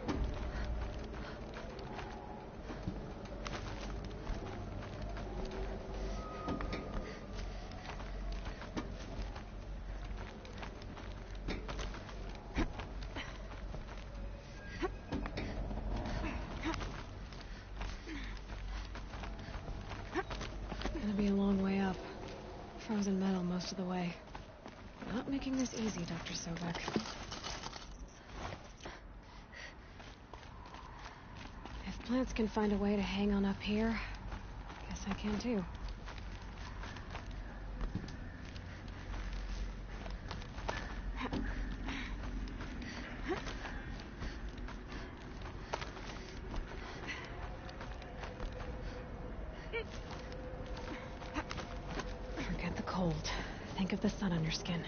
Gonna be a long way up. Frozen metal most of the way. Not making this easy, Dr. Sobek. If plants can find a way to hang on up here, guess I can too. Forget the cold. Think of the sun on your skin.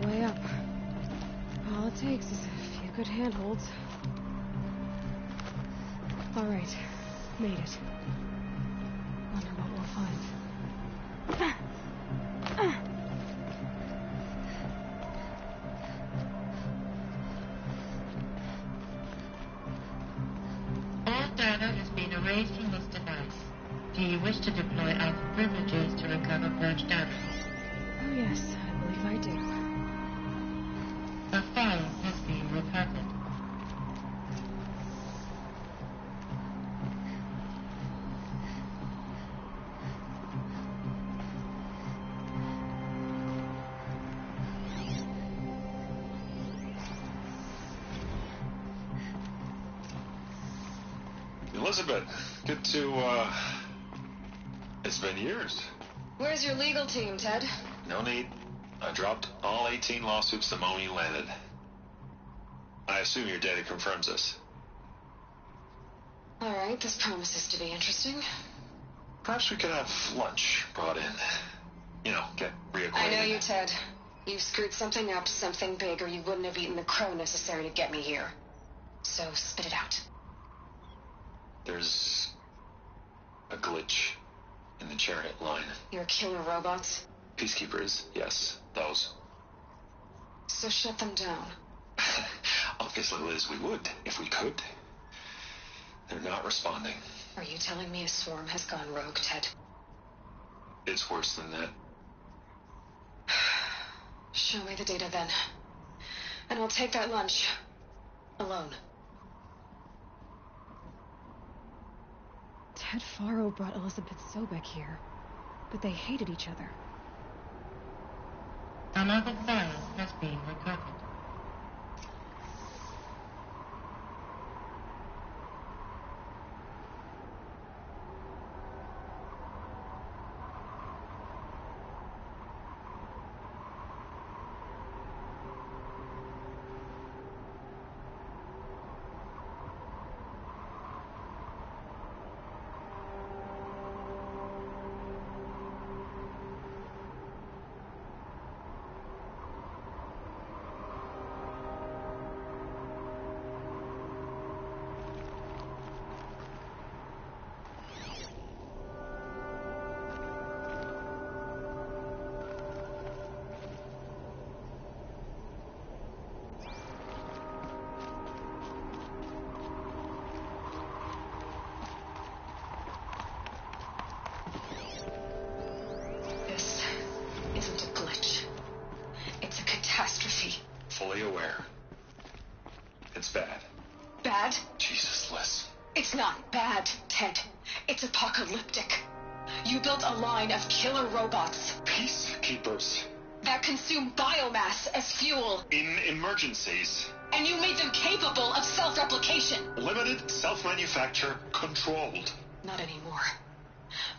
way up. All it takes is a few good handholds. All right, made it. Wonder what we'll find. All data has been erased from this device. Do you wish to deploy alpha privileges to recover purged data? Oh yes, I believe I do. A file has been recovered. Elizabeth, good to, it's been years. Where's your legal team, Ted? No need. I dropped all 18 lawsuits the moment you landed. I assume your data confirms this. All right, this promises to be interesting. Perhaps we could have lunch brought in. You know, get reacquainted. I know you, Ted. You screwed something up, something big, or you wouldn't have eaten the crow necessary to get me here. So spit it out. There's a glitch in the chariot line. Your killer robots? Peacekeepers, yes, those. So shut them down. Obviously, Liz, we would, if we could. They're not responding. Are you telling me a swarm has gone rogue, Ted? It's worse than that. Show me the data then. And I'll take that lunch. Alone. Ted Faro brought Elizabeth Sobek here, but they hated each other. Another file has been recovered. Isn't a glitch. It's a catastrophe. Fully aware. It's bad. Bad? Jesus, Liz. It's not bad, Ted. It's apocalyptic. You built a line of killer robots. Peacekeepers. That consume biomass as fuel. In emergencies. And you made them capable of self-replication. Limited, self-manufacture, controlled. Not anymore.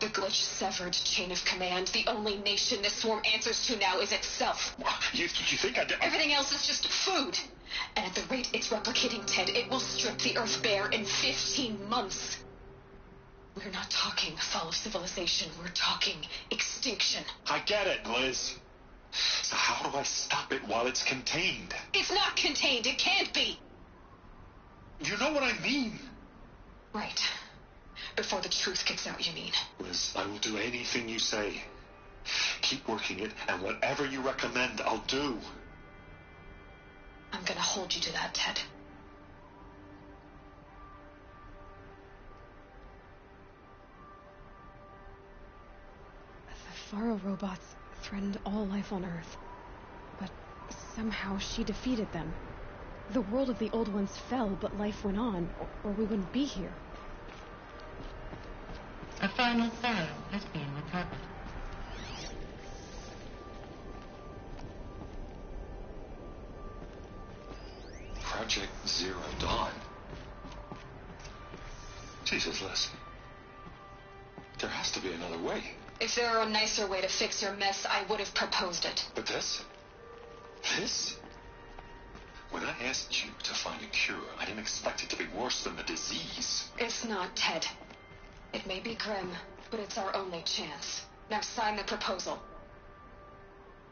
The glitch severed chain of command. The only nation this swarm answers to now is itself. You think I did? Everything else is just food. And at the rate it's replicating, Ted, it will strip the Earth bare in 15 months. We're not talking fall of civilization. We're talking extinction. I get it, Liz. So how do I stop it while it's contained? It's not contained. It can't be. You know what I mean. Right. Before the truth gets out, you mean? Liz, I will do anything you say. Keep working it, and whatever you recommend, I'll do. I'm gonna hold you to that, Ted. The Faro robots threatened all life on Earth, but somehow she defeated them. The world of the old ones fell, but life went on, or we wouldn't be here. A final file has been recovered. Project Zero Dawn. Jesus, Liz. There has to be another way. If there were a nicer way to fix your mess, I would have proposed it. But this? This? When I asked you to find a cure, I didn't expect it to be worse than the disease. It's not, Ted. It may be grim, but it's our only chance. Now sign the proposal.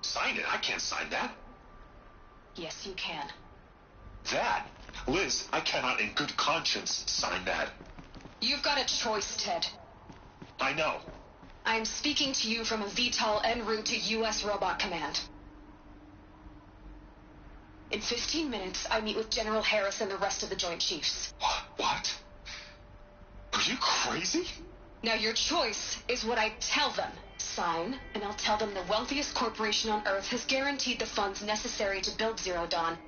Sign it? I can't sign that. Yes, you can. That? Liz, I cannot in good conscience sign that. You've got a choice, Ted. I know. I am speaking to you from a VTOL en route to U.S. Robot Command. In 15 minutes, I meet with General Harris and the rest of the Joint Chiefs. What? Are you crazy? Now your choice is what I tell them. Sign, and I'll tell them the wealthiest corporation on Earth has guaranteed the funds necessary to build Zero Dawn.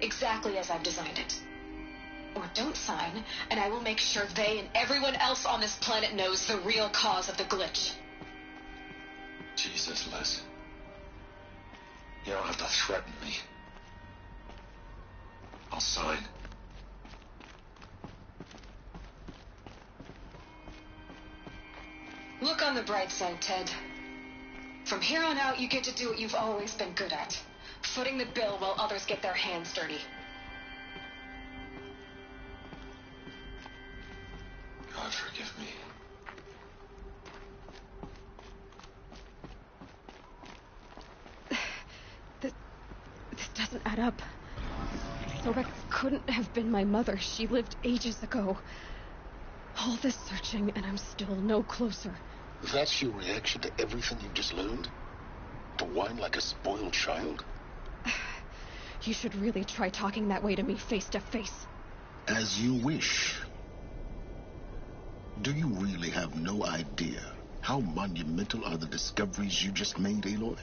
Exactly as I've designed it. Or don't sign, and I will make sure they and everyone else on this planet knows the real cause of the glitch. Jesus, Liz. You don't have to threaten me. I'll sign. Look on the bright side, Ted. From here on out, you get to do what you've always been good at. Footing the bill while others get their hands dirty. God forgive me. This doesn't add up. Sobek couldn't have been my mother. She lived ages ago. All this searching, and I'm still no closer. That's your reaction to everything you've just learned? To whine like a spoiled child? You should really try talking that way to me face to face. As you wish. Do you really have no idea how monumental are the discoveries you just made, Aloy?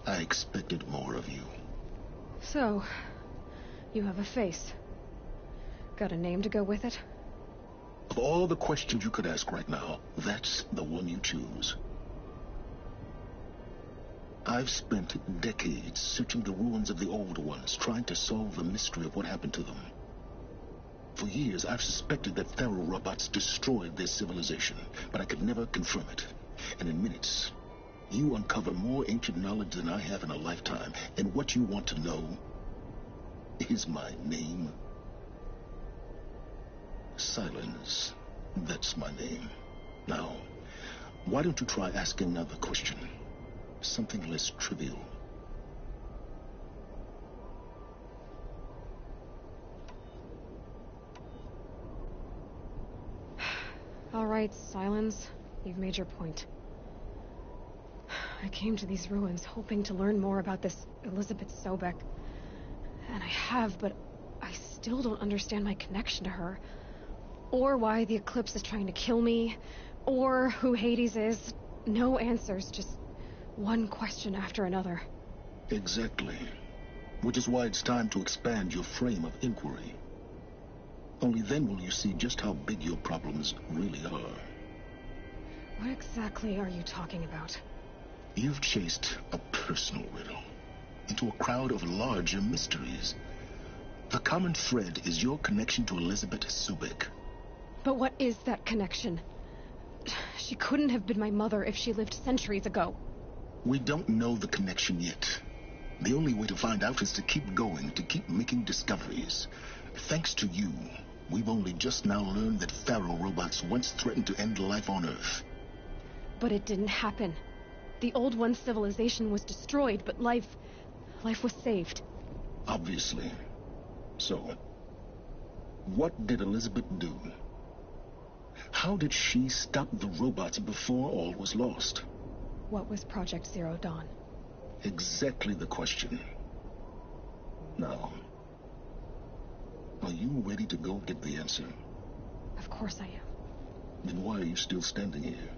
I expected more of you. So, you have a face. Got a name to go with it? Of all the questions you could ask right now, that's the one you choose. I've spent decades searching the ruins of the old ones, trying to solve the mystery of what happened to them. For years, I've suspected that Pharaoh robots destroyed their civilization, but I could never confirm it. And in minutes, you uncover more ancient knowledge than I have in a lifetime. And what you want to know is my name. Silence. That's my name. Now, why don't you try asking another question? Something less trivial. All right, Silence. You've made your point. I came to these ruins hoping to learn more about this Elizabeth Sobek. And I have, but I still don't understand my connection to her. Or why the Eclipse is trying to kill me. Or who Hades is. No answers, just one question after another. Exactly. Which is why it's time to expand your frame of inquiry. Only then will you see just how big your problems really are. What exactly are you talking about? You've chased a personal riddle into a crowd of larger mysteries. The common thread is your connection to Elizabeth Sobek. But what is that connection? She couldn't have been my mother if she lived centuries ago. We don't know the connection yet. The only way to find out is to keep going, to keep making discoveries. Thanks to you, we've only just now learned that Pharaoh robots once threatened to end life on Earth. But it didn't happen. The Old One's civilization was destroyed, but life was saved. Obviously. So, what did Elizabeth do? How did she stop the robots before all was lost? What was Project Zero Dawn? Exactly the question. Now, are you ready to go get the answer? Of course I am. Then why are you still standing here?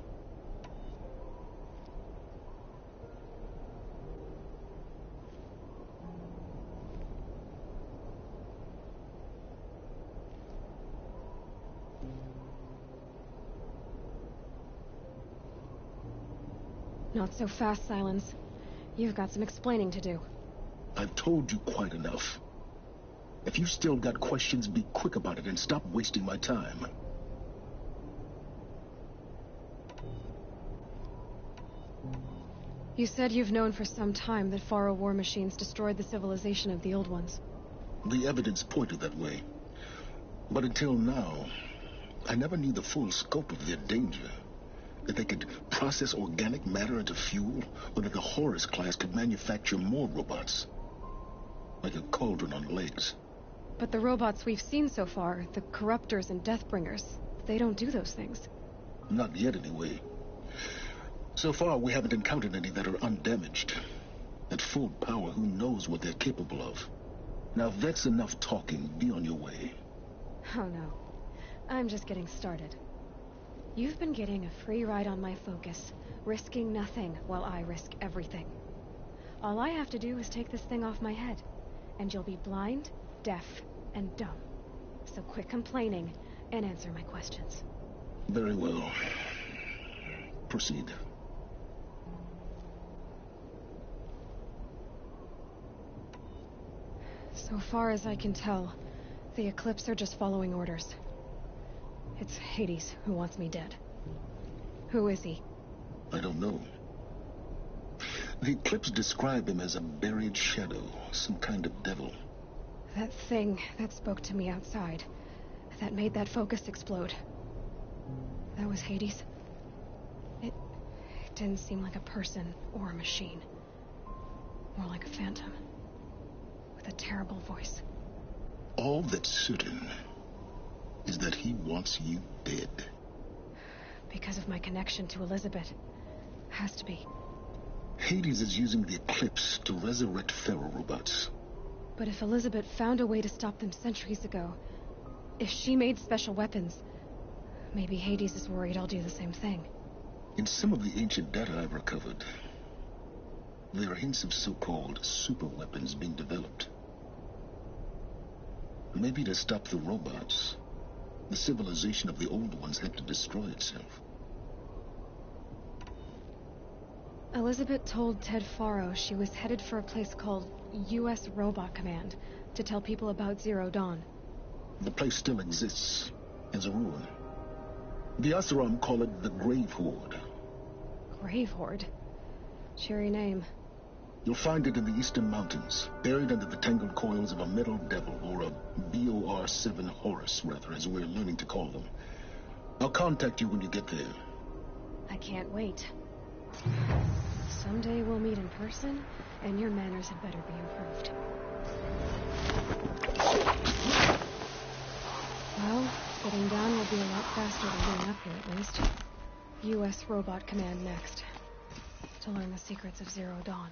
Not so fast, Silence. You've got some explaining to do. I've told you quite enough. If you've still got questions, be quick about it and stop wasting my time. You said you've known for some time that Pharaoh war machines destroyed the civilization of the Old Ones. The evidence pointed that way. But until now, I never knew the full scope of their danger. That they could process organic matter into fuel? Or that the Horus class could manufacture more robots? Like a cauldron on legs. But the robots we've seen so far, the Corruptors and Deathbringers, they don't do those things. Not yet, anyway. So far, we haven't encountered any that are undamaged. At full power, who knows what they're capable of? Now, if that's enough talking, be on your way. Oh no. I'm just getting started. You've been getting a free ride on my focus, risking nothing while I risk everything. All I have to do is take this thing off my head, and you'll be blind, deaf, and dumb. So quit complaining and answer my questions. Very well. Proceed. So far as I can tell, the Eclipse are just following orders. It's Hades who wants me dead. Who is he? I don't know. The Eclipse describe him as a buried shadow, some kind of devil. That thing that spoke to me outside, that made that focus explode. That was Hades. It didn't seem like a person or a machine. More like a phantom. With a terrible voice. All that's certain is that he wants you dead. Because of my connection to Elizabeth. Has to be. Hades is using the Eclipse to resurrect Pharaoh robots. But if Elizabeth found a way to stop them centuries ago, if she made special weapons, maybe Hades is worried I'll do the same thing. In some of the ancient data I've recovered, there are hints of so-called super weapons being developed. Maybe to stop the robots, the civilization of the old ones had to destroy itself. Elizabeth told Ted Faro she was headed for a place called U.S. Robot Command to tell people about Zero Dawn. The place still exists, as a ruin. The Oseram call it the Grave Horde. Grave Horde? Cheery name. You'll find it in the eastern mountains, buried under the tangled coils of a metal devil, or a BOR-7 Horus, rather, as we're learning to call them. I'll contact you when you get there. I can't wait. Someday we'll meet in person, and your manners had better be improved. Well, getting down will be a lot faster than getting up here, at least. U.S. Robot Command next. To learn the secrets of Zero Dawn.